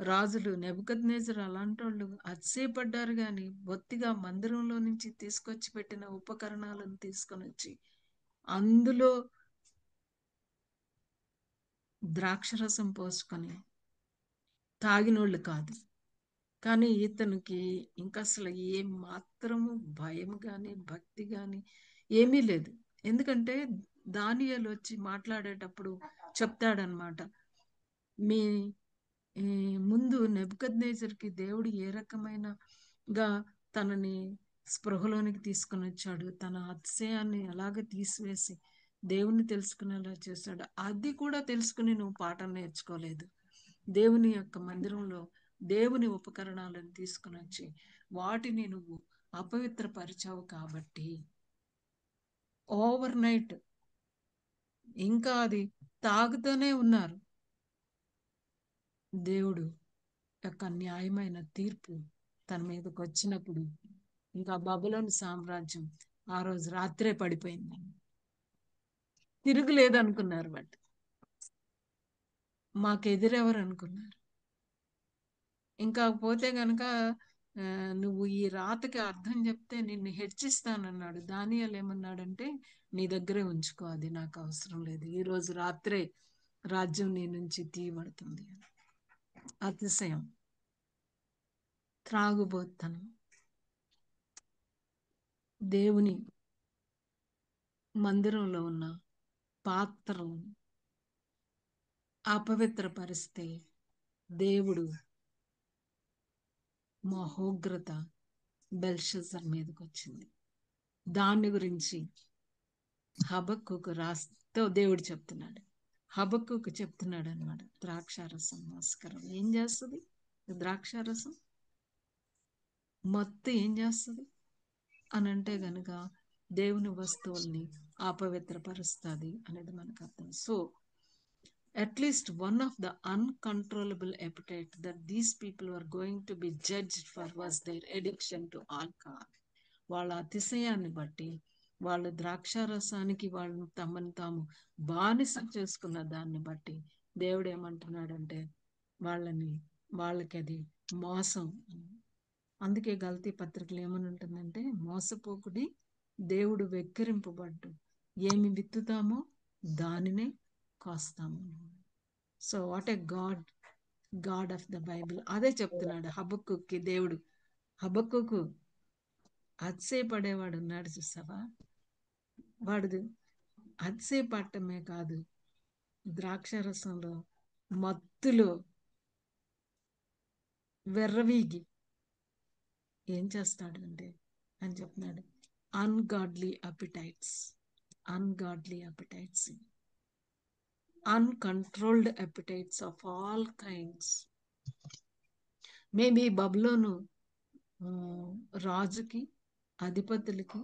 రాజులు నెబుకద్నెజర్ అలాంటి వాళ్ళు అతిశయపడ్డారు, కానీ బొత్తిగా మందిరంలో నుంచి తీసుకొచ్చి పెట్టిన ఉపకరణాలను తీసుకొని వచ్చి అందులో ద్రాక్షరసం పోసుకొని తాగినోళ్ళు కాదు. కానీ ఇతనికి ఇంకా అసలు ఏ మాత్రము భయం కానీ భక్తి కానీ ఏమీ లేదు. ఎందుకంటే దానియేలు వచ్చి మాట్లాడేటప్పుడు చెప్తాడనమాట, మీ ముందు నెబుకద్నెజర్కి దేవుడు ఏ రకమైనగా తనని స్పృహలోనికి తీసుకొని వచ్చాడు, తన అతిశయాన్ని అలాగే తీసివేసి దేవుని తెలుసుకునేలా చేశాడు. అది కూడా తెలుసుకుని నువ్వు పాఠం నేర్చుకోలేదు. దేవుని యొక్క మందిరంలో దేవుని ఉపకరణాలను తీసుకుని వచ్చి వాటిని నువ్వు అపవిత్రపరిచావు కాబట్టి ఓవర్ నైట్ ఇంకా అది తాగుతూనే ఉన్నారు. దేవుడు యొక్క న్యాయమైన తీర్పు తన మీదకి వచ్చినప్పుడు ఇంకా బబులోని సామ్రాజ్యం ఆ రోజు రాత్రే పడిపోయింది. తిరుగులేదనుకున్నారు, బట్ మాకెదురెవరు అనుకున్నారు. ఇంకా పోతే గనక నువ్వు ఈ రాతకి అర్థం చెప్తే నిన్ను హెచ్చిస్తానన్నాడు. దానియేలు ఏమన్నాడంటే, నీ దగ్గరే ఉంచుకో, అది నాకు అవసరం లేదు, ఈ రోజు రాత్రే రాజ్యం నీ నుంచి తీయబడుతుంది. అతిశయం, త్రాగుబోత్తనం, దేవుని మందిరంలో ఉన్న పాత్రలను అపవిత్రపరిస్తే దేవుడు మహోగ్రత బెల్షజర్ మీదకి వచ్చింది. దాని గురించి హబక్కుకు రాస్తూ దేవుడు చెప్తున్నాడు. హబక్కుకు చెప్తున్నాడు అనమాట, ద్రాక్షారసం మోసకరం ఏం చేస్తుంది, ద్రాక్షారసం మత్తు ఏం చేస్తుంది అని అంటే గనుక దేవుని వస్తువుల్ని అపవిత్రపరుస్తుంది అనేది మనకు అర్థం. So at least one of the uncontrollable appetite that these people were going to be judged for was their addiction to alcohol. వాళ్ళ అతిశయాన్ని బట్టి, వాళ్ళు ద్రాక్షారసానికి వాళ్ళు తమను తాము బానిస చేసుకున్న దాన్ని బట్టి దేవుడు ఏమంటున్నాడంటే వాళ్ళకి అది మోసం. అందుకే గల్తీ పత్రికలు ఏమని ఉంటుందంటే, మోసపోకుడి, దేవుడు వెక్కిరింపబడ్డు, ఏమి విత్తుతామో దానినే కోస్తాము. So what a God of the Bible అదే చెప్తున్నాడు హబక్కుకి దేవుడు. హబక్కుకు అతిశయపడేవాడు ఉన్నాడు చూసావా, వాడు అతిశయపడటమే కాదు, ద్రాక్షరసంలో మత్తులో వెర్రవీగి ఏం చేస్తాడు అంటే అని చెప్తున్నాడు, ungodly appetites, uncontrolled appetites of all kinds. Maybe బబులోను రాజుకి అధిపతులకి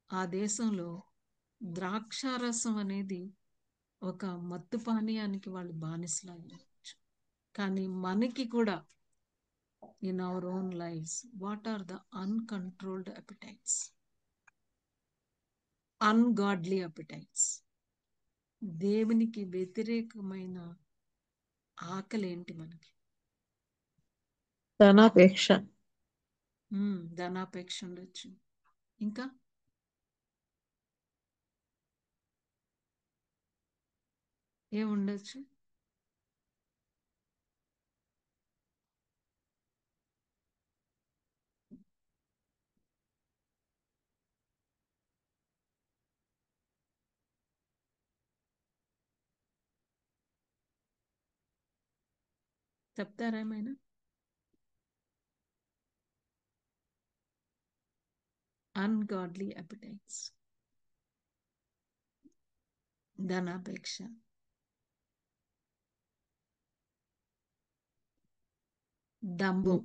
ఆ దేశంలో ద్రాక్షారసం అనేది ఒక మత్తు పానీయానికి వాళ్ళు బానిసలాగవచ్చు. కానీ మనకి కూడా in our own lives. What are the uncontrolled appetites? Ungodly appetites. దేవునికి వ్యతిరేకమైన ఆకలి ఏంటి మనకి? ధనాపేక్ష, ధనాపేక్ష ఉండొచ్చు. ఇంకా ఏముండొచ్చు? చెప్తారా ఏమైనా? అన్గాడ్లీ అపిటైట్స్, ధనాపేక్ష, డంబం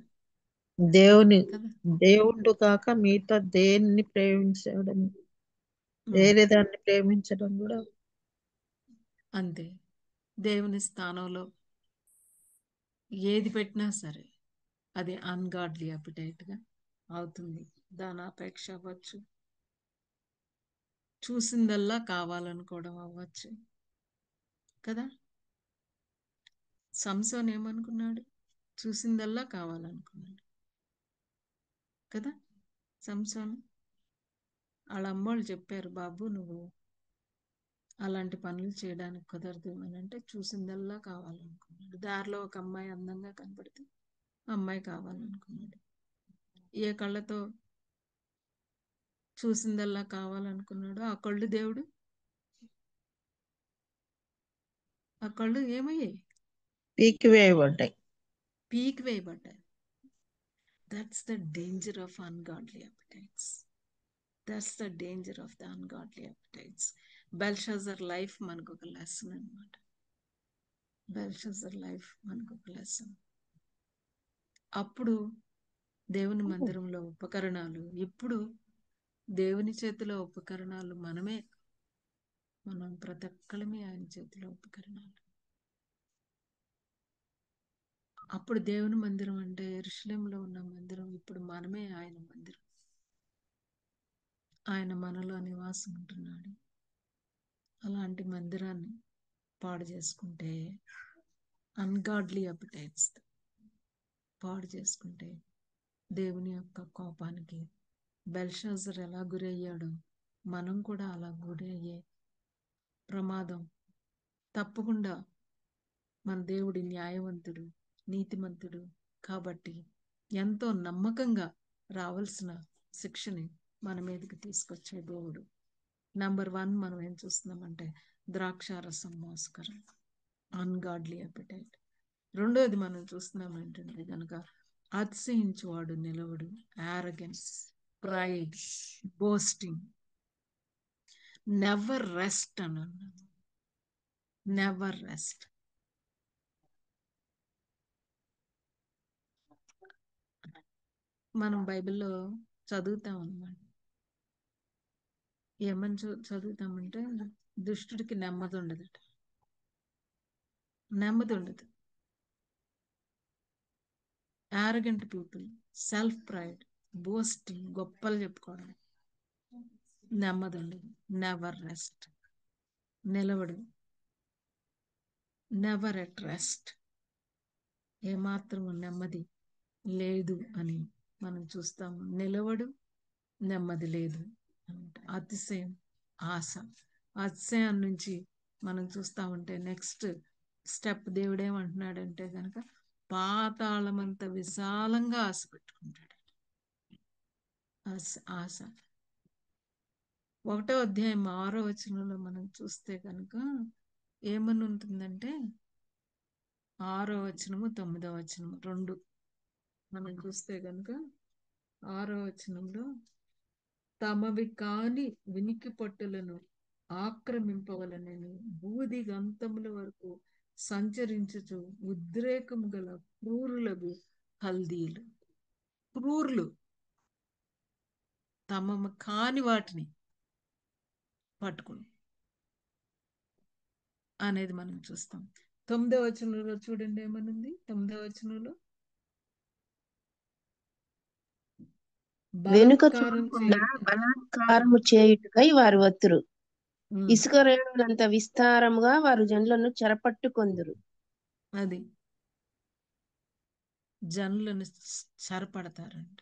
కదా. దేవుడు కాక మిగతా దేన్ని ప్రేమించడం, వేరే దాన్ని ప్రేమించడం కూడా అంతే. దేవుని స్థానంలో ఏది పెట్టినా సరే అది అన్గాడ్లీ అపిటైట్ గా అవుతుంది. ధనాపేక్ష అవ్వచ్చు, చూసిందల్లా కావాలనుకోవడం అవ్వచ్చు కదా. సంసోన్ ఏమనుకున్నాడు? చూసిందల్లా కావాలనుకున్నాడు కదా. సంసోన్ వాళ్ళ అమ్మోళ్ళు చెప్పారు, బాబు నువ్వు అలాంటి పనులు చేయడానికి కుదరదు అని అంటే చూసిందల్లా కావాలనుకున్నాడు. దారిలో ఒక అమ్మాయి అందంగా కనపడితే అమ్మాయి కావాలనుకున్నాడు. ఏ కళ్ళతో చూసిందల్లా కావాలనుకున్నాడు ఆ కళ్ళు దేవుడు, ఆ కళ్ళు ఏమయ్యాయి? పీకి వేయబడ్డాయి. పీకి వేయబడ్డాయి. That's the danger of ungodly appetites. That's the danger of the ungodly appetites. Belshazzar life మనకు ఒక లెసన్ అనమాట. బెల్షాజర్ లైఫ్ మనకు ఒక లెసన్. అప్పుడు దేవుని మందిరంలో ఉపకరణాలు, ఇప్పుడు దేవుని చేతిలో ఉపకరణాలు మనమే. మనం ప్రతి ఒక్కళ్ళమే ఆయన చేతిలో ఉపకరణాలు. అప్పుడు దేవుని మందిరం అంటే యెరూషలేములో ఉన్న మందిరం, ఇప్పుడు మనమే ఆయన మందిరం. ఆయన మనలో నివాసం ఉంటున్నాడు. అలాంటి మందిరాన్ని పాడు చేసుకుంటే, అన్గాడ్లీ అపిటైట్స్ పాడు చేసుకుంటే దేవుని యొక్క కోపానికి బెల్షాజర్ ఎలా గురయ్యాడో మనం కూడా అలా గురి అయ్యే ప్రమాదం తప్పకుండా. మన దేవుడి న్యాయవంతుడు, నీతిమంతుడు కాబట్టి ఎంతో నమ్మకంగా రావాల్సిన శిక్షని మన మీదకి తీసుకొచ్చే దేవుడు. నంబర్ 1 మనం ఏం చూస్తున్నామంటే ద్రాక్షారసం మోసకరం, అన్గాడ్లీ అపిటైట్. రెండోది మనం చూస్తున్నాం ఏంటంటే కనుక అతిశయించువాడు నిలవడు, arrogance, pride, boasting, never rest అని అన్నాను. Never rest. మనం బైబిల్లో చదువుతాం అన్నమాట. ఏమని చదువుతామంటే దుష్టుడికి నెమ్మది ఉండదట. నెమ్మది ఉండదు. Arrogant people, self pride, boasting, గొప్పలు చెప్పుకోవడం, నెమ్మది ఉండదు. నెవర్ రెస్ట్, నిలవడు. నెవర్ ఎట్ రెస్ట్, ఏమాత్రం నెమ్మది లేదు అని మనం చూస్తాము. నిలవడు, నెమ్మది లేదు. అతిశయం, ఆశ. అతిశయం నుంచి మనం చూస్తా ఉంటే నెక్స్ట్ స్టెప్ దేవుడు ఏమంటున్నాడంటే కనుక పాతాళమంత విశాలంగా ఆశ పెట్టుకుంటాడు. ఆశ 1వ అధ్యాయం 6వ వచనంలో మనం చూస్తే కనుక ఏమని ఉంటుందంటే 6వ వచనము 9వ వచనము 2 మనం చూస్తే కనుక 6వ వచనంలో తమవి కాని వినికి పట్టులను ఆక్రమింపవలనని బూది గంతముల వరకు సంచరించుచు ఉద్రేకము గల క్రూరులకు కల్దీలు. క్రూరులు తమ కాని వాటిని పట్టుకుని అనేది మనం చూస్తాం. 9వ వచనంలో చూడండి ఏమనుంది. 9వ వచనంలో వెనుక బలాత్కారం చూడకుండా చేయుట. బలాత్కారము చేయుటకై వారు వత్తురు. ఉమ్, ఇసుక రేణువులంత విస్తారముగా వారు జనులను చెరపట్టుకొందురు. అది జనులను చెరపడతారంట.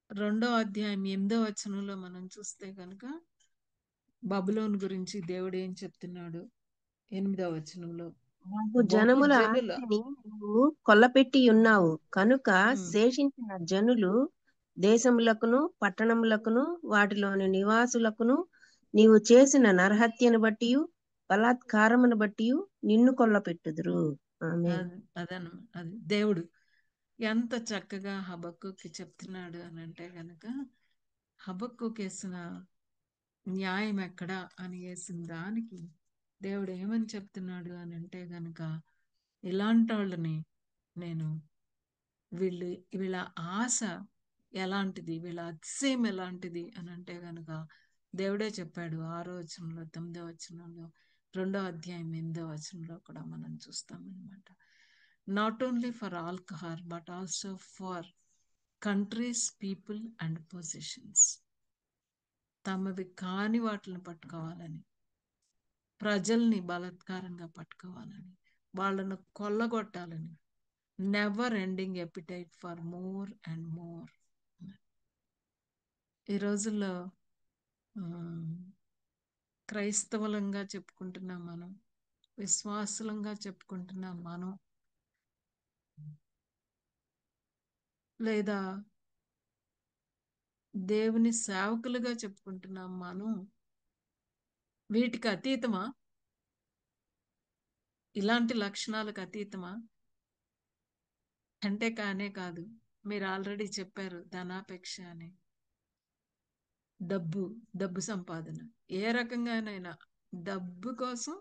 2వ అధ్యాయం 8వ వచనంలో మనం చూస్తే కనుక బబులోను గురించి దేవుడు ఏం చెప్తున్నాడు? 8వ వచనంలో బహు బహు జనముల జనుల ఆస్తిని నువ్వు కొల్లపెట్టి ఉన్నావు కనుక ఉమ్, శేషించిన జనులు దేశములకును పట్టణములకును వాటిలోని నివాసులకును నీవు చేసిన నరహత్యను బట్టి బలాత్కారమును బట్టి నిన్ను కొల్లపెట్టుదురు. ఆమేన్. అది దేవుడు ఎంత చక్కగా హబక్కుకి చెప్తున్నాడు అని అంటే గనక, హబక్కుకి వేసిన న్యాయం ఎక్కడా అని వేసిన దానికి దేవుడు ఏమని చెప్తున్నాడు అని అంటే గనక, ఇలాంటి వాళ్ళని నేను వీళ్ళ ఆశ ఎలాంటిది, వీళ్ళ అతిశయం ఎలాంటిది అని అంటే గనక దేవుడే చెప్పాడు. 6వ వచనంలో, 9వ వచనంలో, 2వ అధ్యాయం 8వ వచనంలో కూడా మనం చూస్తామన్నమాట. Not only for alcohol but also for countries, people and positions. తమది కాని వాటిని పట్టుకోవాలని, ప్రజల్ని బలాత్కారంగా పట్టుకోవాలని, వాళ్ళను కొల్లగొట్టాలని, never ending appetite for more and more. ఈ రోజుల్లో క్రైస్తవులంగా చెప్పుకుంటున్నాం మనం, విశ్వాసులంగా చెప్పుకుంటున్నాం మనం, లేదా దేవుని సేవకులుగా చెప్పుకుంటున్నాం మనం. వీటికి అతీతమా? ఇలాంటి లక్షణాలకు అతీతమా అంటే కానే కాదు. మీరు ఆల్రెడీ చెప్పారు, ధనాపేక్ష అని. డబ్బు సంపాదన ఏ రకంగానైనా డబ్బు కోసం,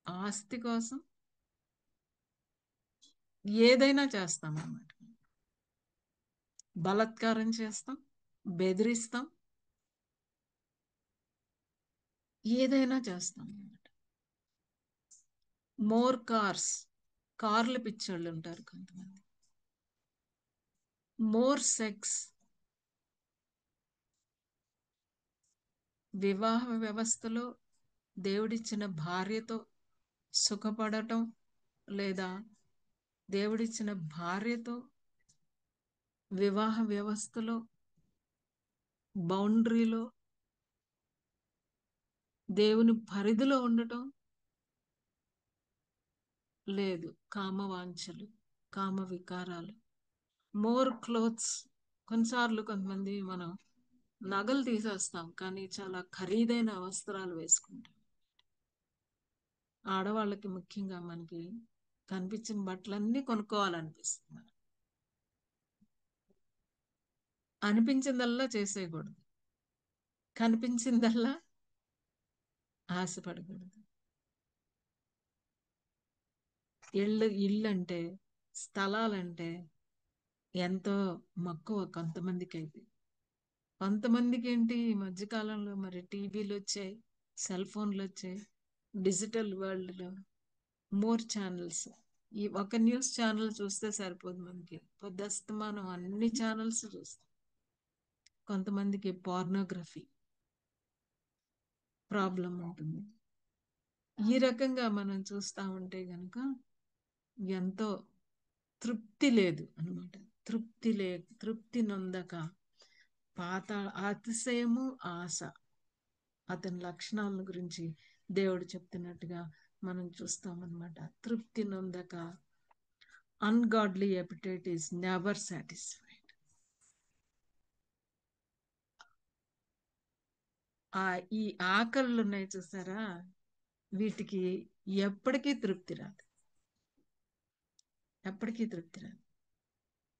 ఆస్తి కోసం ఏదైనా చేస్తాం అన్నమాట. బలాత్కారం చేస్తాం, బెదిరిస్తాం, ఏదైనా చేస్తాం అన్నమాట. మోర్ కార్లు పిచ్చోళ్ళు ఉంటారు కొంతమంది. మోర్ సెక్స్, వివాహ వ్యవస్థలో దేవుడిచ్చిన భార్యతో సుఖపడటం, లేదా దేవుడిచ్చిన భార్యతో వివాహ వ్యవస్థలో బౌండరీలో దేవుని పరిధిలో ఉండటం లేదు. కామవాంఛలు, కామ వికారాలు. మోర్ క్లోత్స్, కొన్నిసార్లు కొంతమంది మనం నగలు తీసేస్తాం కానీ చాలా ఖరీదైన వస్త్రాలు వేసుకుంటాం. ఆడవాళ్ళకి ముఖ్యంగా మనకి కనిపించిన బట్టలన్నీ కొనుక్కోవాలనిపిస్తుంది. అనిపించిందల్లా చేసేయకూడదు, కనిపించిందల్లా ఆశపడకూడదు. ఇల్లు అంటే, స్థలాలంటే ఎంతో మక్కువ కొంతమందికి అయితే. కొంతమందికి ఏంటి, ఈ మధ్యకాలంలో మరి టీవీలు వచ్చాయి, సెల్ ఫోన్లు వచ్చాయి, డిజిటల్ వరల్డ్లో మోర్ ఛానల్స్. ఈ ఒక న్యూస్ ఛానల్ చూస్తే సరిపోదు మనకి, పొద్దస్తమానం అన్ని ఛానల్స్ చూస్తాం. కొంతమందికి పోర్నోగ్రఫీ ప్రాబ్లం ఉంటుంది. ఈ రకంగా మనం చూస్తూ ఉంటే గనక ఎంతో తృప్తి లేదు అనమాట. తృప్తి నొందక అతిశయము, ఆశ, అతని లక్షణాల గురించి దేవుడు చెప్తున్నట్టుగా మనం చూస్తామన్నమాట. తృప్తి నొందక, ungodly appetite is never satisfied. ఈ ఆకళ్ళు ఉన్నాయి చూసారా, వీటికి ఎప్పటికీ తృప్తి రాదు.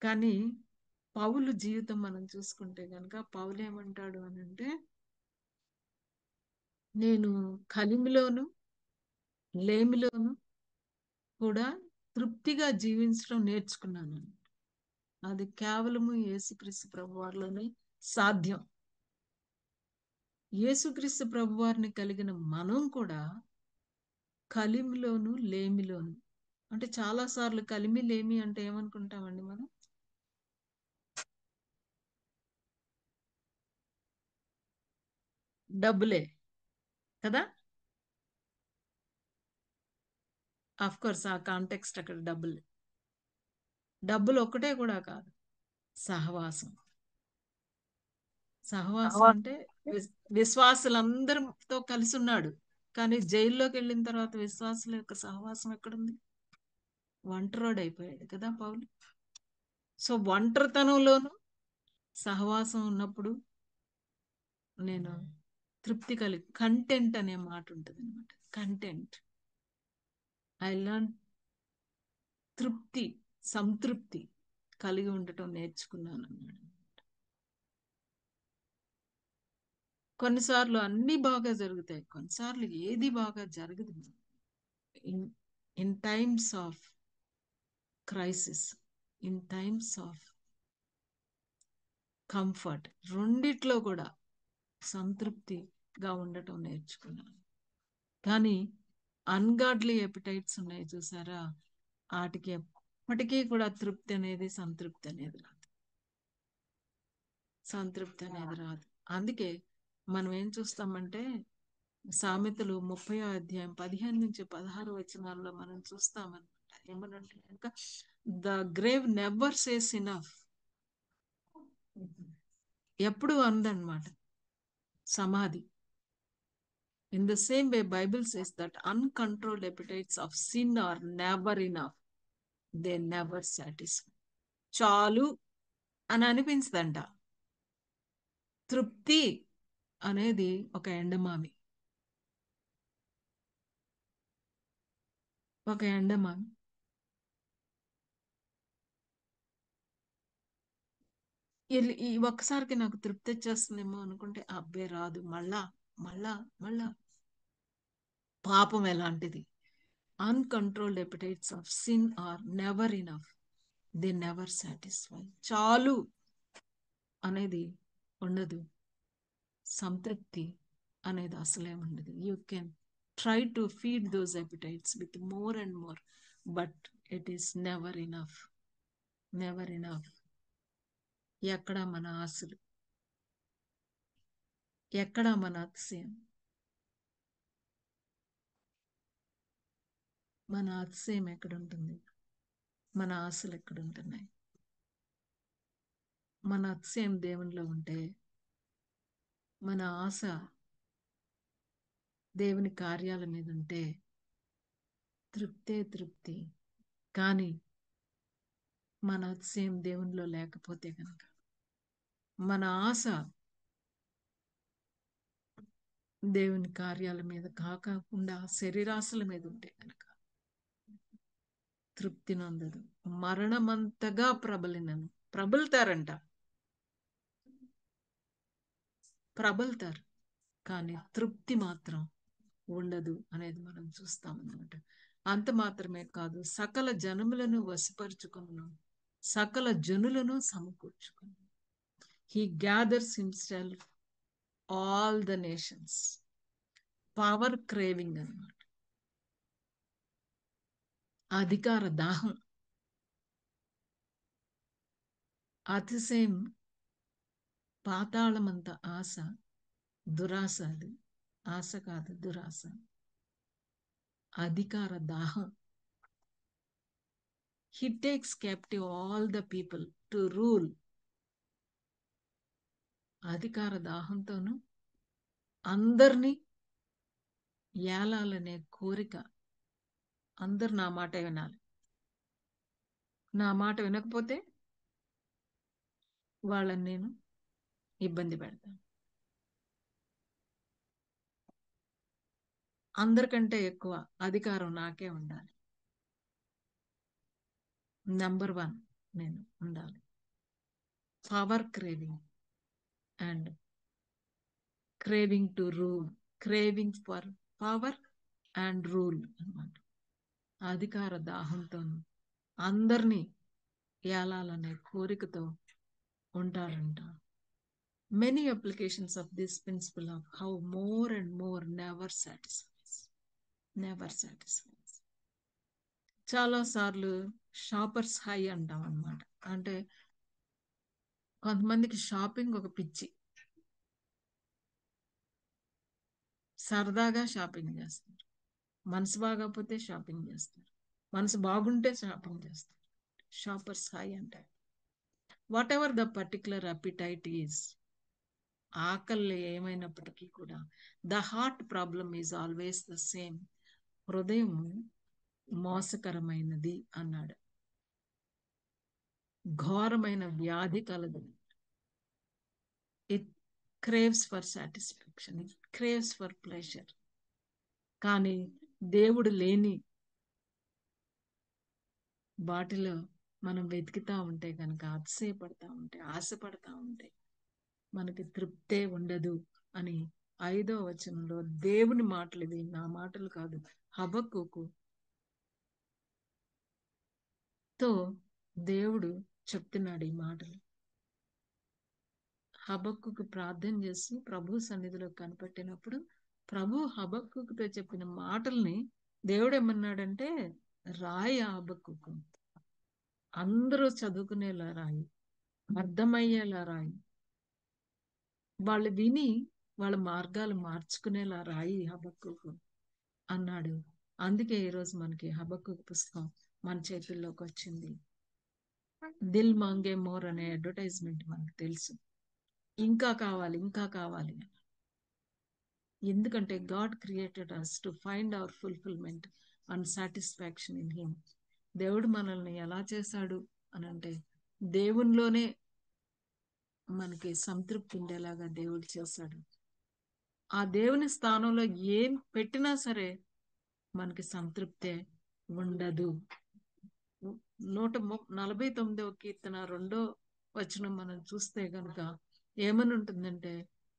కానీ పౌలు జీవితం మనం చూసుకుంటే కనుక, పౌలు ఏమంటాడు అని అంటే, నేను కలిమిలోను లేమిలోను కూడా తృప్తిగా జీవించడం నేర్చుకున్నాను. అది కేవలము యేసుక్రీస్తు ప్రభువారిలోనే సాధ్యం. యేసుక్రీస్తు ప్రభువారిని కలిగిన మనం కూడా కలిమిలోను లేమిలోను, అంటే చాలాసార్లు కలిమి లేమి అంటే ఏమనుకుంటామండి మనం? డబ్బులే కదా. ఆఫ్ కోర్స్ ఆ కాంటెక్స్ట్ అక్కడ డబ్బులు ఒక్కటే కూడా కాదు, సహవాసం. సహవాసం అంటే విశ్వాసులందరితో కలిసి ఉన్నాడు, కానీ జైల్లోకి వెళ్ళిన తర్వాత విశ్వాసుల యొక్క సహవాసం ఎక్కడుంది? ఒంటరోడు అయిపోయాడు కదా పౌలు. సో ఒంటరితనంలోనూ సహవాసం ఉన్నప్పుడు నేను తృప్తి కంటెంట్ అనే మాట ఉంటుంది అనమాట. కంటెంట్, ఐ లర్న్ తృప్తి, సంతృప్తి కలిగి ఉండటం నేర్చుకున్నాను అన్నాడు. కొన్నిసార్లు అన్ని బాగా జరుగుతాయి, కొన్నిసార్లు ఏది బాగా జరగదు. In times of crisis, in times of comfort, రెండిట్లో కూడా సంతృప్తిగా ఉండటం నేర్చుకున్నాను. కానీ అన్గాడ్లీ ఎపిటైట్స్ ఉన్నాయి చూసారా, వాటికి ఎప్పటికీ కూడా తృప్తి అనేది, సంతృప్తి అనేది రాదు. సంతృప్తి అనేది రాదు. అందుకే మనం ఏం చూస్తామంటే సామెతలు 30వ అధ్యాయం 15-16 వచనాల్లో మనం చూస్తామన్నమాట. ఏమనంటే కనుక the grave never says enough, ఎప్పుడు అందనమాట సమాధి. In the same way, Bible says that uncontrolled appetites of sin are never enough. They never satisfy. చాలు అని అనిపించదంట. తృప్తి అనేది ఒక ఎండమామి, ఒక ఎండమామి. ఈ ఒక్కసారికి నాకు తృప్తి వచ్చేస్తుందేమో అనుకుంటే అబ్బే రాదు, మళ్ళా మళ్ళా మళ్ళా. పాపం ఎలాంటిది? Uncontrolled appetites of sin are never enough, they never satisfy. చాలు అనేది ఉండదు, సంతృప్తి అనేది అసలే ఉండదు. You can try to feed those appetites with more and more, but it is never enough, never enough. ఎక్కడ మన ఆశలు, ఎక్కడ మన అతిశయం? మన అతిశయం ఎక్కడుంటుంది? మన ఆశలు ఎక్కడుంటున్నాయి? మన అతిశయం దేవునిలో ఉంటే, మన ఆశ దేవుని కార్యాల మీద ఉంటే తృప్తే తృప్తి. కానీ మన అతిశయం దేవునిలో లేకపోతే కనుక, మన ఆశ దేవుని కార్యాల మీద కాకుండా శరీరాశల మీద ఉంటే కనుక తృప్తి నందదు. మరణమంతగా ప్రబలినను, ప్రబలుతారంట, ప్రబలుతారు, కానీ తృప్తి మాత్రం ఉండదు అనేది మనం చూస్తామన్నమాట. అంత మాత్రమే కాదు, సకల జనములను వశపరుచుకును, సకల జనులను సమకూర్చుకును. He gathers himself all the nations. Power craving అన్నమాట, అధికార దాహం, అతిశయం, పాతాళమంత ఆశ, దురాశ. అది ఆశ కాదు, దురాశ, అధికార దాహం. He takes captive all the people to rule. అధికార దాహంతోనూ అందరినీ ఏలాలనే కోరిక. అందరు నా మాట వినాలి, నా మాట వినకపోతే వాళ్ళని నేను ఇబ్బంది పెడతాను. అందరికంటే ఎక్కువ అధికారం నాకే ఉండాలి, నెంబర్ 1 నేను ఉండాలి. Power craving and craving to rule, craving for power and rule అన్నమాట. అధికార దాహంతో అందరినీ ఏలాలనే కోరికతో ఉంటారంట. Many applications of this principle of how more and more never satisfies, never satisfies. చాలా సార్లు షాపర్స్ హై అంటాం అన్నమాట. అంటే కొంతమందికి షాపింగ్ ఒక పిచ్చి. సరదాగా షాపింగ్ చేస్తారు. మనసు బాగపోతే షాపింగ్ చేస్తారు. మనసు బాగుంటే షాపింగ్ చేస్తారు. షాపర్స్ హై అంటారు. What ever the particular appetite is, ఆకలి ఏమైనప్పటికీ కూడా the heart problem is always the same. హృదయం మోసకరమైనది అన్నాడు. ఘోరమైన వ్యాధి కలదు. It craves for satisfaction, it craves for pleasure. కానీ దేవుడు లేని వాటిలో మనం వెతుకుతా ఉంటే కనుక, అతిశయపడతా ఉంటే, ఆశపడతా ఉంటే మనకి తృప్తే ఉండదు అని 5వ వచనంలో దేవుని మాటలు, ఇవి నా మాటలు కాదు, హబక్కూకు తో దేవుడు చెప్తున్నాడు ఈ మాటలు. హబక్కూకు ప్రార్థన చేసి ప్రభు సన్నిధిలో కనిపెట్టినప్పుడు ప్రభు హబక్కూకుతో చెప్పిన మాటల్ని దేవుడు ఏమన్నాడంటే, రాయి హబక్కూకు, అందరూ చదువుకునేలా రాయి, అర్థమయ్యేలా రాయి, వాళ్ళు విని వాళ్ళ మార్గాలు మార్చుకునేలా రాయి హబక్కూకు అన్నాడు. అందుకే ఈరోజు మనకి హబక్కూకు పుస్తకం మన చేతుల్లోకి వచ్చింది. దిల్ మాంగే మోర్ అనే అడ్వర్టైజ్మెంట్ మనకు తెలుసు. ఇంకా కావాలి, ఇంకా కావాలి. ఎందుకంటే God created us to find our fulfilment and satisfaction in him. దేవుడు మనల్ని ఎలా చేశాడు అని అంటే, దేవునిలోనే మనకి సంతృప్తి ఉండేలాగా దేవుడు చేశాడు. ఆ దేవుని స్థానంలో ఏం పెట్టినా సరే మనకి సంతృప్తే ఉండదు. 149వ కీర్తన 2వ వచనం మనం చూస్తే గనుక ఏమని ఉంటుందంటే,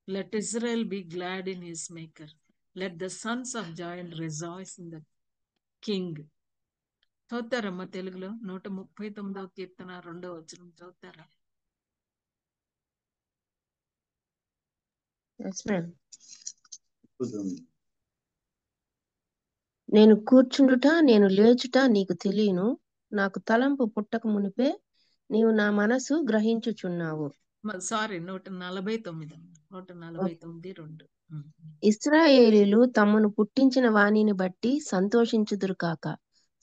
let Israel be glad in his maker, let the sons of Zion rejoice in the king. చదువుతారమ్మా తెలుగులో 139వ కీర్తన 2వ వచనం చదువుతారా? Yes, ma'am. నేను కూర్చుండుట నేను లేచుట నీకు తెలియను, నాకు తలంపు పుట్టక మునిపే నీవు నా మనసు గ్రహించుచున్నావు. సారీ 149 149:2. ఇశ్రాయేలీలు తమను పుట్టించిన వానిని బట్టి సంతోషించుదురు కాక,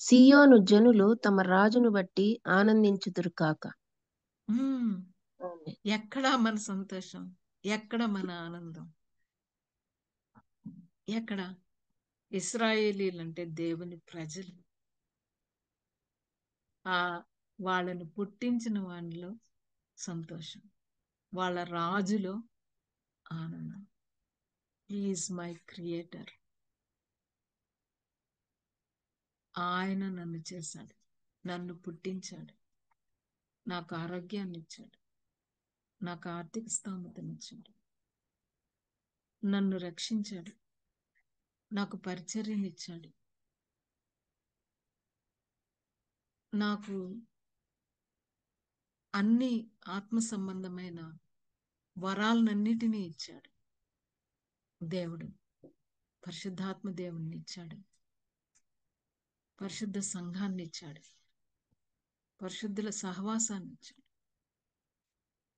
సియోను జనులు తమ రాజును బట్టి ఆనందించుదురు కాక. ఎక్కడా మన సంతోషం, ఎక్కడ మన ఆనందం, ఎక్కడ? ఇశ్రాయేలీలు అంటే దేవుని ప్రజలు. వాళ్ళను పుట్టించిన వానిలో సంతోషం, వాళ్ళ రాజులో ఆనందం. He is my creator. ఆయన నన్ను చేశాడు, నన్ను పుట్టించాడు, నాకు ఆరోగ్యాన్ని ఇచ్చాడు, నాకు ఆర్థిక స్థోమతనిచ్చాడు, నన్ను రక్షించాడు, నాకు పరిచర్యనిచ్చాడు, నాకు అన్ని ఆత్మ సంబంధమైన వరాలన్నిటినీ ఇచ్చాడు. దేవుడు పరిశుద్ధాత్మ దేవుణ్ణి ఇచ్చాడు, పరిశుద్ధ సంఘాన్ని ఇచ్చాడు, పరిశుద్ధుల సహవాసాన్ని ఇచ్చాడు,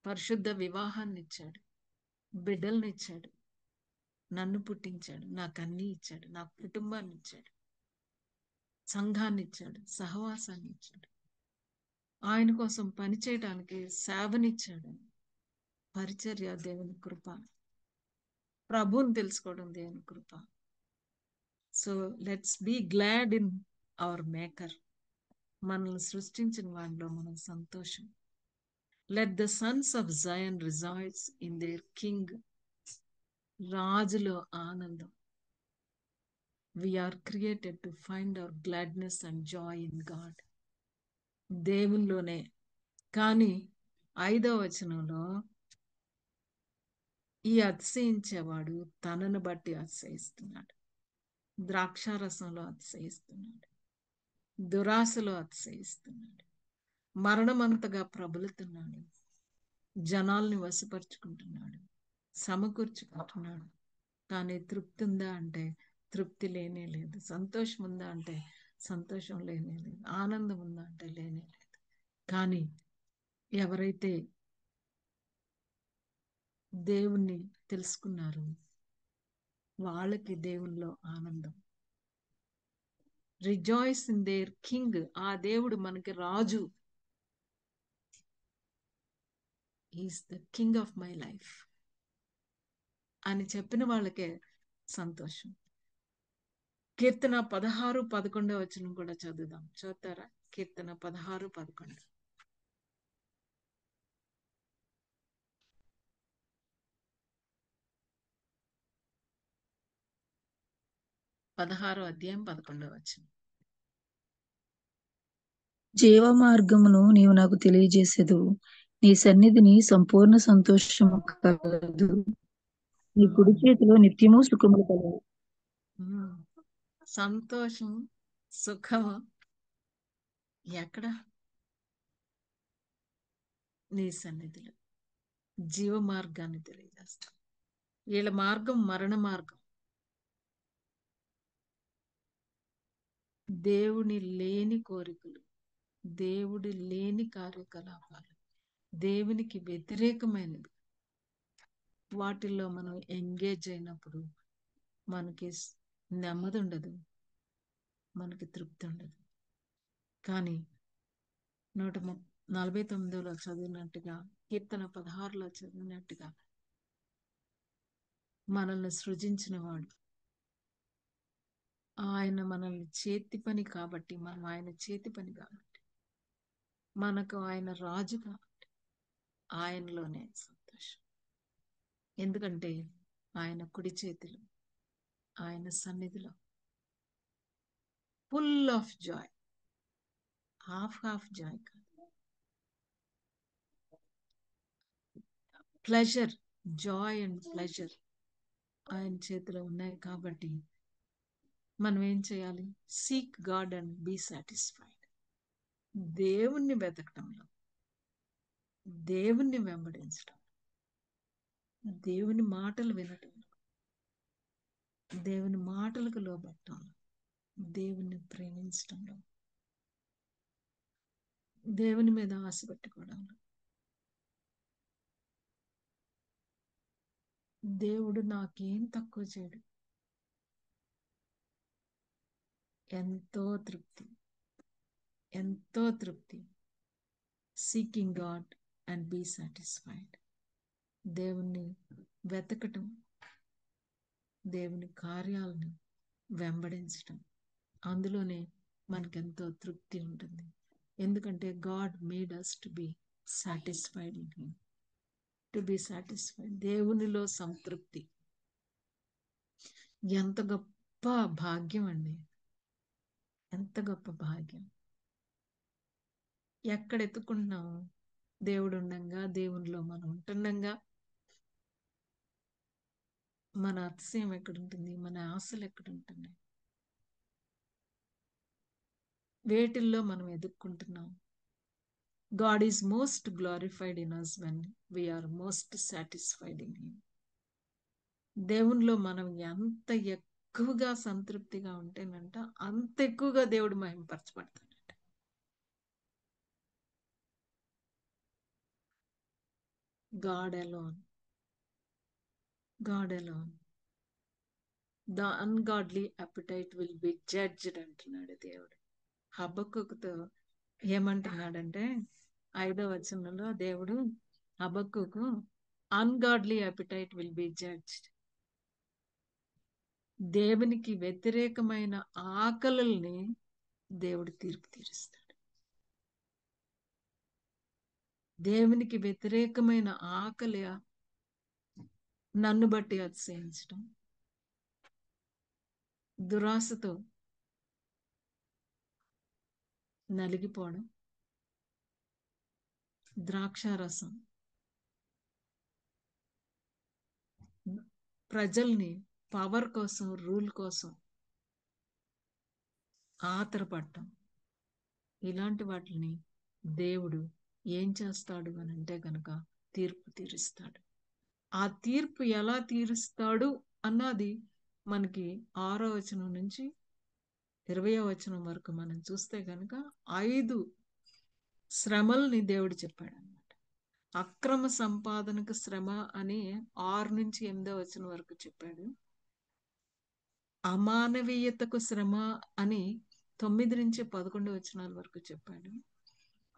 పరిశుద్ధ వివాహాన్ని ఇచ్చాడు, బిడ్డల్ని ఇచ్చాడు, నన్ను పుట్టించాడు, నాకు అన్నీ ఇచ్చాడు, నాకు కుటుంబాన్ని ఇచ్చాడు, సంఘాన్ని ఇచ్చాడు, సహవాసాన్ని ఇచ్చాడు, ఆయన కోసం పనిచేయడానికి సేవనిచ్చాడు. పరిచర్య దేవుని కృప, ప్రభువుని తెలుసుకోవడం దేవుని కృప. So let's be glad in our maker. మనల్ని సృష్టించిన వాడిలో మనం సంతోషం. Let the sons of Zion rejoice in their king. రాజులో ఆనందం. We are created to find our gladness and joy in God. దేవునిలోనే. కానీ 5వ వచనంలో ఈ అతిశయించేవాడు తనను బట్టి అతిశయిస్తున్నాడు, ద్రాక్షారసంలో అతిశయిస్తున్నాడు, దురాశలో అతిశయిస్తున్నాడు, మరణమంతగా ప్రబలుతున్నాడు, జనాల్ని వశపరుచుకుంటున్నాడు, సమకూర్చుకుంటున్నాడు. కానీ తృప్తి ఉందా అంటే తృప్తి లేనే లేదు. సంతోషం ఉందా అంటే సంతోషం లేనే లేదు. ఆనందం ఉందా అంటే లేనే లేదు. కానీ ఎవరైతే దేవుణ్ణి తెలుసుకున్నారు, వాళ్ళకి దేవుల్లో ఆనందం. Rejoice in their king. ఆ దేవుడు మనకి రాజు. Is the king of my life అని చెప్పిన వాళ్ళకే సంతోషం. కీర్తన 16:11 కూడా చదువుదాం. చదువుతారా? కీర్తన 16:11. 16:11. జీవ మార్గమును నీవు నాకు తెలియజేసేదు. నీ సన్నిధిని సంపూర్ణ సంతోషము కలదు. నీ కుడి చేతిలో నిత్యము సుఖములు కలవు. సంతోషం, సుఖము ఎక్కడ? నీ సన్నిధిలో. జీవ మార్గాన్ని తెలియజేస్తాం. వీళ్ళ మార్గం మరణ మార్గం. దేవుని లేని కోరికలు, దేవుడి లేని కార్యకలాపాలు, దేవునికి వ్యతిరేకమైనవి, వాటిల్లో మనం ఎంగేజ్ అయినప్పుడు మనకి నెమ్మది ఉండదు, మనకి తృప్తి ఉండదు. కానీ 149లో చదివినట్టుగా, కీర్తన 16లో చదివినట్టుగా, మనల్ని సృజించిన వాడు, ఆయన మనల్ని చేతి పని కాబట్టి, మనం ఆయన చేతి పని కాబట్టి, మనకు ఆయన రాజు కాబట్టి ఆయనలోనే సంతోషం. ఎందుకంటే ఆయన కుడి చేతిలో, ఆయన సన్నిధిలో full of joy. Half joy కాదు, ప్లెజర్, జాయ్ అండ్ ప్లెజర్ ఆయన చేతిలో ఉన్నాయి. కాబట్టి మనం ఏం చేయాలి? Seek God and be satisfied. దేవుణ్ణి వెతకటంలో, దేవుణ్ణి వెంబడించడం, దేవుని మాటలు వినటంలో, దేవుని మాటలకు లోబట్టంలో, దేవుణ్ణి ప్రేమించటంలో, దేవుని మీద ఆశ పెట్టుకోవడంలో. దేవుడు నాకేం తక్కువ చేయడు. ఎంతో తృప్తి, ఎంతో తృప్తి. Seeking God and be satisfied. దేవుణ్ణి వెతకటం, దేవుని కార్యాలను వెంబడించటం, అందులోనే మనకెంతో తృప్తి ఉంటుంది. ఎందుకంటే God made us to be satisfied in him. To be satisfied. దేవునిలో సంతృప్తి ఎంత గొప్ప భాగ్యం అండి, ఎంత గొప్ప భాగ్యం. ఎక్కడ ఎత్తుకుంటున్నాము? దేవుడు ఉండంగా, దేవునిలో మనం ఉంటుండగా మన అతిశయం ఎక్కడుంటుంది? మన ఆశలు ఎక్కడుంటున్నాయి? వేటిల్లో మనం ఎదుర్కొంటున్నాం? God is most glorified in us when we are most satisfied in him. దేవునిలో మనం ఎంత ఎక్కువగా సంతృప్తిగా ఉంటేనంట, అంత ఎక్కువగా దేవుడు మహిమపరచబడతాడంట. God alone, God alone. The ungodly appetite will be judged అంటున్నాడు దేవుడు. హబక్కుకుతో ఏమంటున్నాడంటే 5వ వచనంలో దేవుడు హబక్కుకు ungodly appetite will be judged. దేవునికి వ్యతిరేకమైన ఆకలిని దేవుడు తీర్పు తీరుస్తాడు. దేవునికి వ్యతిరేకమైన ఆకలి నన్ను బట్టి అతిశయించడం, దురాశతో నలిగిపోవడం, ద్రాక్షారసం, ప్రజల్ని పవర్ కోసం, రూల్ కోసం ఆతరపడటం, ఇలాంటి వాటిని దేవుడు ఏం చేస్తాడు అని అంటే కనుక తీర్పు తీరుస్తాడు. ఆ తీర్పు ఎలా తీరుస్తాడు అన్నది మనకి 6వ వచనం నుంచి 20వ వచనం వరకు మనం చూస్తే కనుక 5 శ్రమల్ని దేవుడు చెప్పాడు అన్నమాట. అక్రమ సంపాదనకు శ్రమ అని 6 నుంచి 8వ వచనం వరకు చెప్పాడు. అమానవీయతకు శ్రమ అని 9 నుంచి 11 వచనాల వరకు చెప్పాడు.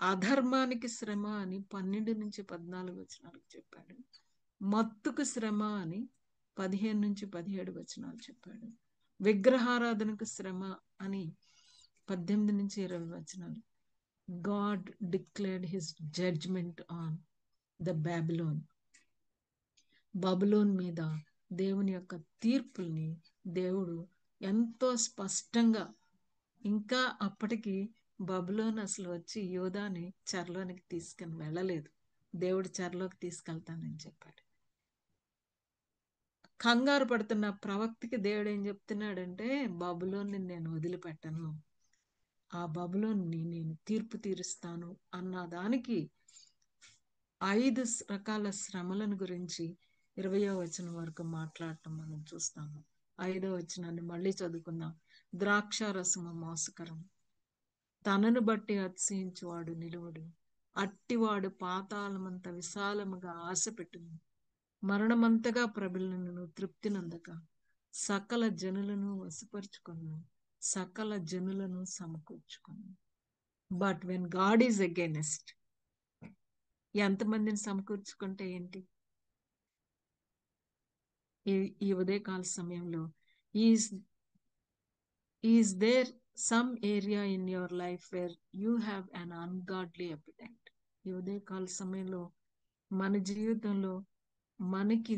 అధర్మానికి శ్రమ అని 12 నుంచి 14 వచనాలకు చెప్పాడు. మత్తుకు శ్రమ అని 15 నుంచి 17 వచనాలు చెప్పాడు. విగ్రహారాధనకు శ్రమ అని 18 నుంచి 20 వచనాలు. God declared his judgement on the Babylon. బబులోన్ మీద దేవుని యొక్క తీర్పుల్ని దేవుడు ఎంతో స్పష్టంగా, ఇంకా అప్పటికి బబులోన్ అసలు వచ్చి యోధాని చెరలోనికి తీసుకుని వెళ్ళలేదు. దేవుడు చెరలోకి తీసుకెళ్తానని చెప్పాడు. కంగారు పడుతున్న ప్రవక్తకి దేవుడు ఏం చెప్తున్నాడంటే, బబులోన్ని నేను వదిలిపెట్టను, ఆ బబులోన్ని నేను తీర్పు తీరుస్తాను అన్న దానికి 5 రకాల శ్రమలను గురించి 20వ వచనం వరకు మాట్లాడటం మనం చూస్తాము. 5వ వచనాన్ని మళ్ళీ చదువుకుందాం. ద్రాక్ష రసము మోసకరం, తనను బట్టి అతిశయించువాడు నిలువడు, అట్టివాడు పాతాళమంత విశాలముగా ఆశ పెట్టును, మరణమంతగా ప్రబలను తృప్తినందక సకల జనులను వశపరుచుకొను, సకల జనులను సమకూర్చుకొను. But when God is against, ఎంతమందిని సమకూర్చుకుంటే ఏంటి? ఈ ఉదయకాల సమయంలో is there some area in your life where you have an ungodly appetite? ఈ ఉదయకాల సమయంలో మన జీవితంలో మనకి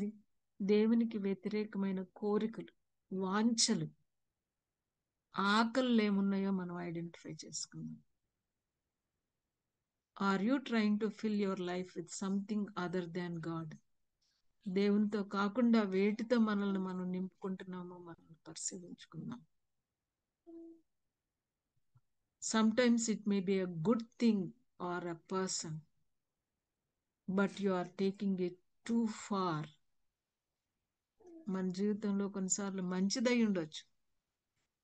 దేవునికి వ్యతిరేకమైన కోరికలు, వాంఛలు, ఆకళ్ళు ఏమున్నాయో మనం ఐడెంటిఫై చేసుకుందాం. Are you trying to fill your life with something other than God? దేవునితో కాకుండా వేటితో మనల్ని మనం నింపుకుంటున్నామో మనల్ని పరిశీలించుకుందాం. Sometimes it may be a good thing or a person, but you are taking it too far. మన జీవితంలో కొన్నిసార్లు మంచిదై ఉండొచ్చు,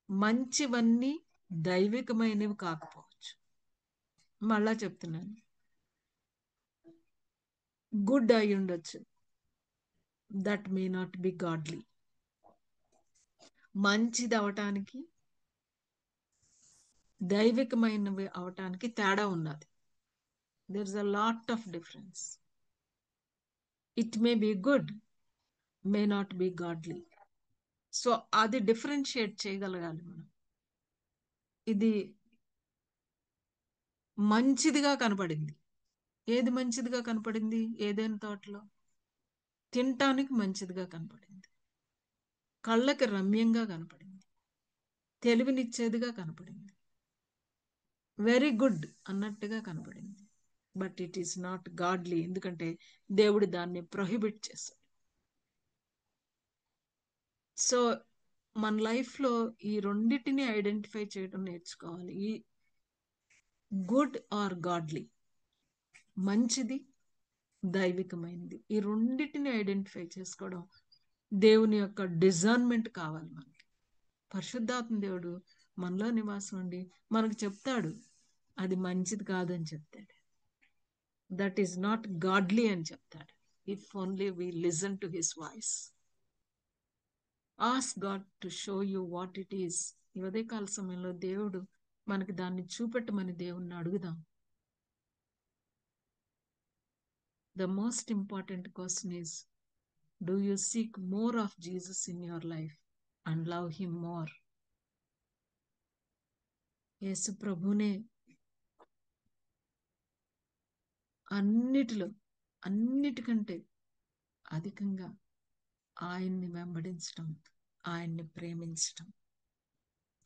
మంచివన్నీ దైవికమైనవి కాకపోవచ్చు. మళ్ళా చెప్తున్నాను, గుడ్ అయి ఉండొచ్చు, that may not be godly. మంచిది అవటానికి దైవికమైనవి అవటానికి తేడా ఉన్నది. there is a lot of difference. It may be good, may not be godly. So అది డిఫరెన్షియేట్ చేయగలగాలి మనం. ఇది మంచిదిగా కనపడింది. ఏది మంచిదిగా కనపడింది? ఏదైనా తోటలో తినటానికి మంచిదిగా కనపడింది, కళ్ళకి రమ్యంగా కనపడింది, తెలివినిచ్చేదిగా కనపడింది, వెరీ గుడ్ అన్నట్టుగా కనపడింది. But it is not godly, ఎందుకంటే దేవుడు దాన్ని ప్రొహిబిట్ చేశాడు. సో మన లైఫ్లో ఈ రెండింటిని ఐడెంటిఫై చేయడం నేర్చుకోవాలి. ఈ గుడ్ ఆర్ గాడ్లీ, మంచిది, దైవికమైనది, ఈ రెండింటిని ఐడెంటిఫై చేసుకోవడం దేవుని యొక్క డిజర్న్మెంట్ కావాలి మనకి. పరిశుద్ధాత్మ దేవుడు మనలో నివాసం ఉండి మనకు చెప్తాడు, అది మంచిది కాదని చెప్తాడు, దట్ ఈస్ నాట్ గాడ్లీ అని చెప్తాడు. If only we listen to his voice. Ask God to show you what it is. ఈ ఉదయకాల సమయంలో దేవుడు మనకి దాన్ని చూపెట్టమని దేవుణ్ణి అడుగుదాం. The most important question is, do you seek more of Jesus in your life and love him more? యేసు ప్రభునే అన్నిటికంటే అధికంగా ఆయన్ని వెంబడించడం, ఆయన్ని ప్రేమించడం.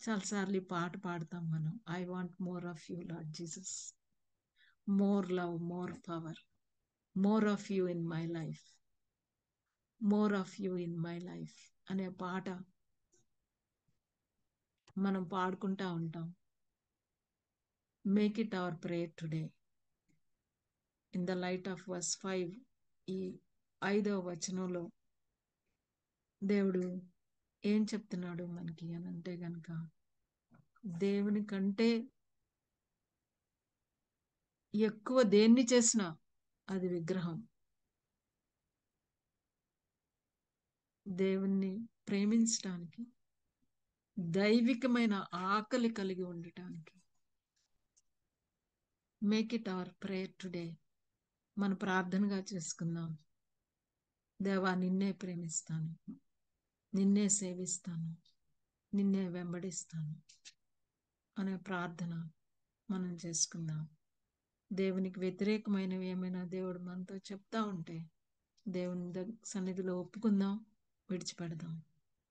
చాలాసార్లు ఈ పాట పాడతాం మనం, I want more of you Lord Jesus, more love, more power, more of you in my life, more of you in my life అనే పాట మనం పాడుకుంటా ఉంటాం. Make it our prayer today. In the light of verse 5, ఈ 5వ వచనంలో దేవుడు ఏం చెప్తున్నాడు మనకి అని అంటే గనక, దేవుని కంటే ఎక్కువ దేన్ని చేసినా అది విగ్రహం. దేవుణ్ణి ప్రేమించడానికి, దైవికమైన ఆకలి కలిగి ఉండటానికి. Make it our prayer today. మన ప్రార్థనగా చేసుకుందాం. దేవా, నిన్నే ప్రేమిస్తాను, నిన్నే సేవిస్తాను, నిన్నే వెంబడిస్తాను అనే ప్రార్థన మనం చేసుకుందాం. దేవునికి వ్యతిరేకమైనవి ఏమైనా దేవుడు మనతో చెప్తా ఉంటే దేవుని సన్నిధిలో ఒప్పుకుందాం, విడిచిపెడదాం.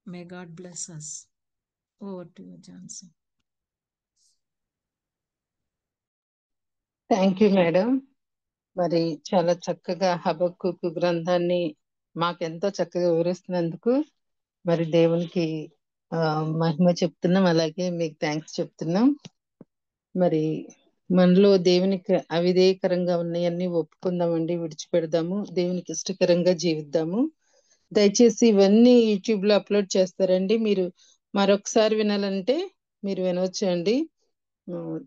May God bless us. Over to you, Johnson. Thank you madam. మరి చాలా చక్కగా హబక్కూకు గ్రంథాన్ని మాకెంతో చక్కగా వివరిస్తున్నందుకు మరి దేవునికి మహిమ చెప్తున్నాం, అలాగే మీకు థ్యాంక్స్ చెప్తున్నాం. మరి మనలో దేవునికి అవిధేయకరంగా ఉన్నాయన్నీ ఒప్పుకుందామండి, విడిచిపెడదాము, దేవునికి ఇష్టకరంగా జీవిద్దాము. దయచేసి ఇవన్నీ యూట్యూబ్ లో అప్లోడ్ చేస్తారండి. మీరు మరొకసారి వినాలంటే మీరు వినవచ్చు అండి.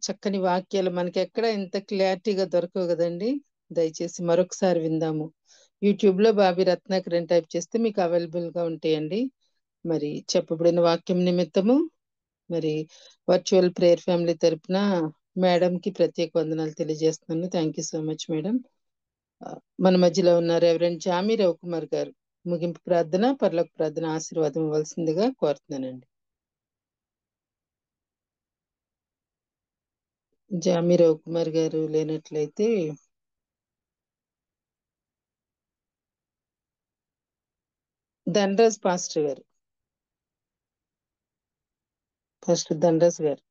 చక్కని వాక్యాలు మనకి ఎక్కడ ఇంత క్లారిటీగా దొరకవు కదండి. దయచేసి మరొకసారి విందాము. యూట్యూబ్ లో బాబీ రత్నాకర్ అని టైప్ చేస్తే మీకు అవైలబుల్ గా ఉంటాయండి. మరి చెప్పబడిన వాక్యం నిమిత్తము మరి వర్చువల్ ప్రేయర్ ఫ్యామిలీ తరపున మేడం కి ప్రత్యేక వందనాలు తెలియజేస్తున్నాను. Thank you so much madam. మన మధ్యలో ఉన్న రెవరెండ్ జామీ రవికుమార్ గారు ముగింపు ప్రార్థన, పరలోక ప్రార్థన ఆశీర్వాదం ఇవ్వాల్సిందిగా కోరుతున్నానండి. జామీ రవికుమార్ గారు లేనట్లయితే ధనరాజ్ పాస్టర్ గారు, పాస్టర్ ధనరాజ్ గారు.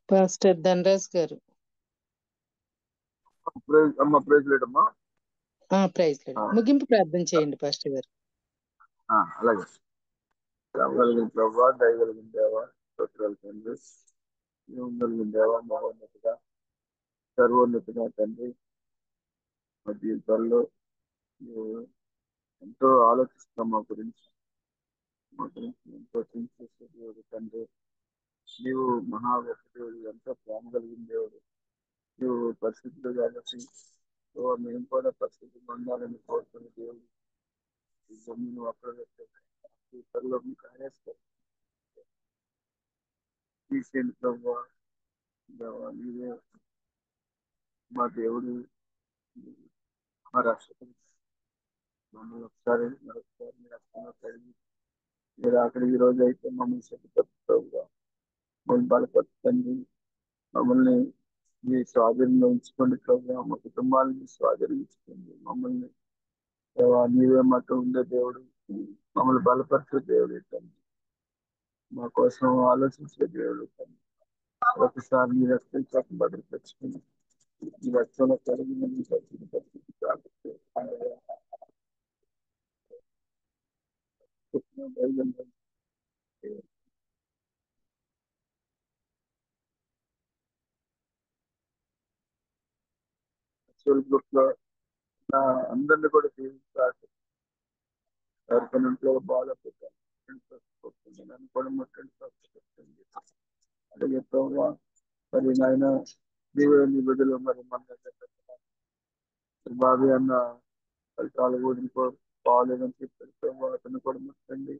పాస్టర్ ధనరాజ్ గారు. ప్రైజ్ లేడమ్మా. ప్రైజ్ లేదు. ముగింపు ప్రార్థన చేయండి పాస్టర్ గారు. అలాగే. రామగలిగిన ప్రభావ, దయగలిగిన దేవా, స్తోత్రాలు తండ్రి. కలిగిన దేవా, మహోన్నతుగా, సర్వోన్నతుగా తండ్రి, మా జీవితాల్లో నువ్వు ఎంతో ఆలోచిస్తాం మా గురించి ఎంతో చింతించే దేవుడు తండ్రి. నీవు మహావ్యక్తుడు, ఎంతో ప్రేమ కలిగిన దేవుడు. నువ్వు పరిస్థితులు కాబట్టి మేము కూడా పరిస్థితులు ఉండాలని కోరుతున్న దేవుడు. ఈ భూమిని అక్కడ జీవితంలో మీకు ఆయేస్తావు తీసేయండి ప్రభావ. నీవే మా దేవుడు, మా రక్షకుడు. మమ్మల్ని ఒకసారి మరొకసారి మీ రక్షణలో కలిగి మీరు అక్కడ ఈ రోజు అయితే మమ్మల్ని శక్తిపరుస్తావుగా, మమ్మల్ని బలపరుచండి, మమ్మల్ని మీ స్వాధీనంలో ఉంచుకోండి ప్రభావ. మా కుటుంబాన్ని స్వాధీనించుకోండి. మమ్మల్ని నీవే మాతో ఉండే దేవుడు, మమ్మల్ని బలపరిచే దేవుడు తండ్రి, మా కోసం ఆలోచించే దేవుడు తండ్రి. ఒకసారి మీ రక్తం చక్క భద్రపరుచుకుని ఈ రక్తంలో కలిగిన మీ పరిస్థితి గ్రూప్ లో అందరినీ కూడా జీవించాలి. ఎవరికైనా ఇంట్లో బాధపడతాను నన్ను కూడా ముట్టండి. అలాగే ప్రభావ మరి నాయన నీవే నీ బిడ్డలు మరి మన బాబీ అన్న ఫలితాలు కూడా బాగాలేదని చెప్పారు ప్రభావ. అతను కూడా ముట్టండి,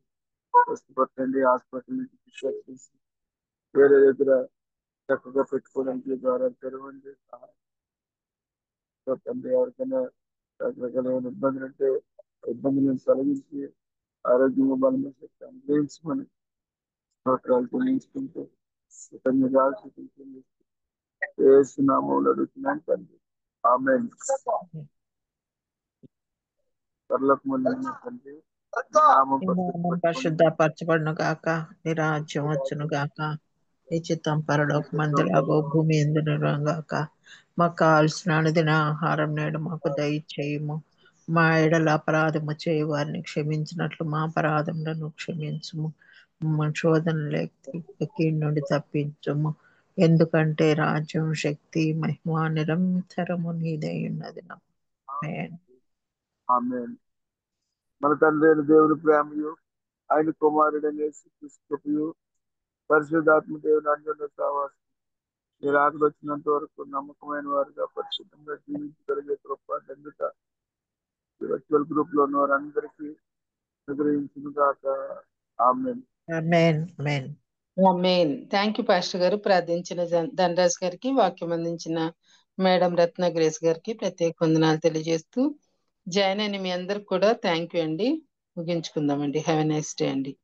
కష్టపట్టండి, హాస్పిటల్ నుంచి డిశ్చార్జ్ చేసి వేరే దగ్గర చక్కగా పెట్టుకోవడానికి ద్వారా తెరవండి. తండ్రి ఎవరికైనా రకరకాలైన ఇబ్బందులు అంటే ఇబ్బందులను తొలగించి ఆరోగ్యంగా బలంగా అనుగ్రహించమని స్తోత్రాలు చెల్లించుకుంటూ కృతజ్ఞతలు చూపించండి. యేసు నామములో అడుగుతున్నాను తండ్రి, ఆమేన్. పరలోకమందున్న తండ్రి, నీ నామం పరిశుద్ధపరచబడును గాక, నీ రాజ్యం వచ్చును గాక, నీ చిత్తం పరలోకమందులాగో భూమి యందును గాక. మాకు కావలసిన అనుదిన ఆహారం నేడు మాకు దయచేయము. మా ఎడల అపరాధము చేయి వారిని క్షమించినట్లు మా అపరాధములను క్షమించుము. మా శోధనలోకి కీడు నుండి తప్పించుము. ఎందుకంటే రాజ్యం, శక్తి, మహిమ నిరంతరము నీదై ఉన్నది. ఆమేన్. మన తండ్రి అయిన దేవుని ప్రేమయు, ఆయన కుమారుడైన యేసుక్రీస్తు కృపయు, పరిశుద్ధాత్మ దేవుని అన్యోన్య సహవాసం మీరు ఆకలి వచ్చినంత వరకు నమ్మకమైన వారుగా పరిశుద్ధంగా జీవించగలిగే కృప ధన్యత వర్చువల్ గ్రూప్ లో ఉన్న వారందరికీ అనుగ్రహించును గాక. ఆమేన్. ఆమేన్. ఆమేన్. ఆమేన్. థ్యాంక్ యూ పాస్టర్ గారు. ప్రార్థించిన ధనరాజ్ గారికి, వాక్యం అందించిన మేడం రత్న గ్రేస్ గారికి ప్రత్యేక వందనాలు తెలియజేస్తూ జాయిన్ అయిన మీ అందరికి కూడా థ్యాంక్ యూ అండి. ముగించుకుందామండి. హ్యావ్ ఎ నైస్ డే అండి.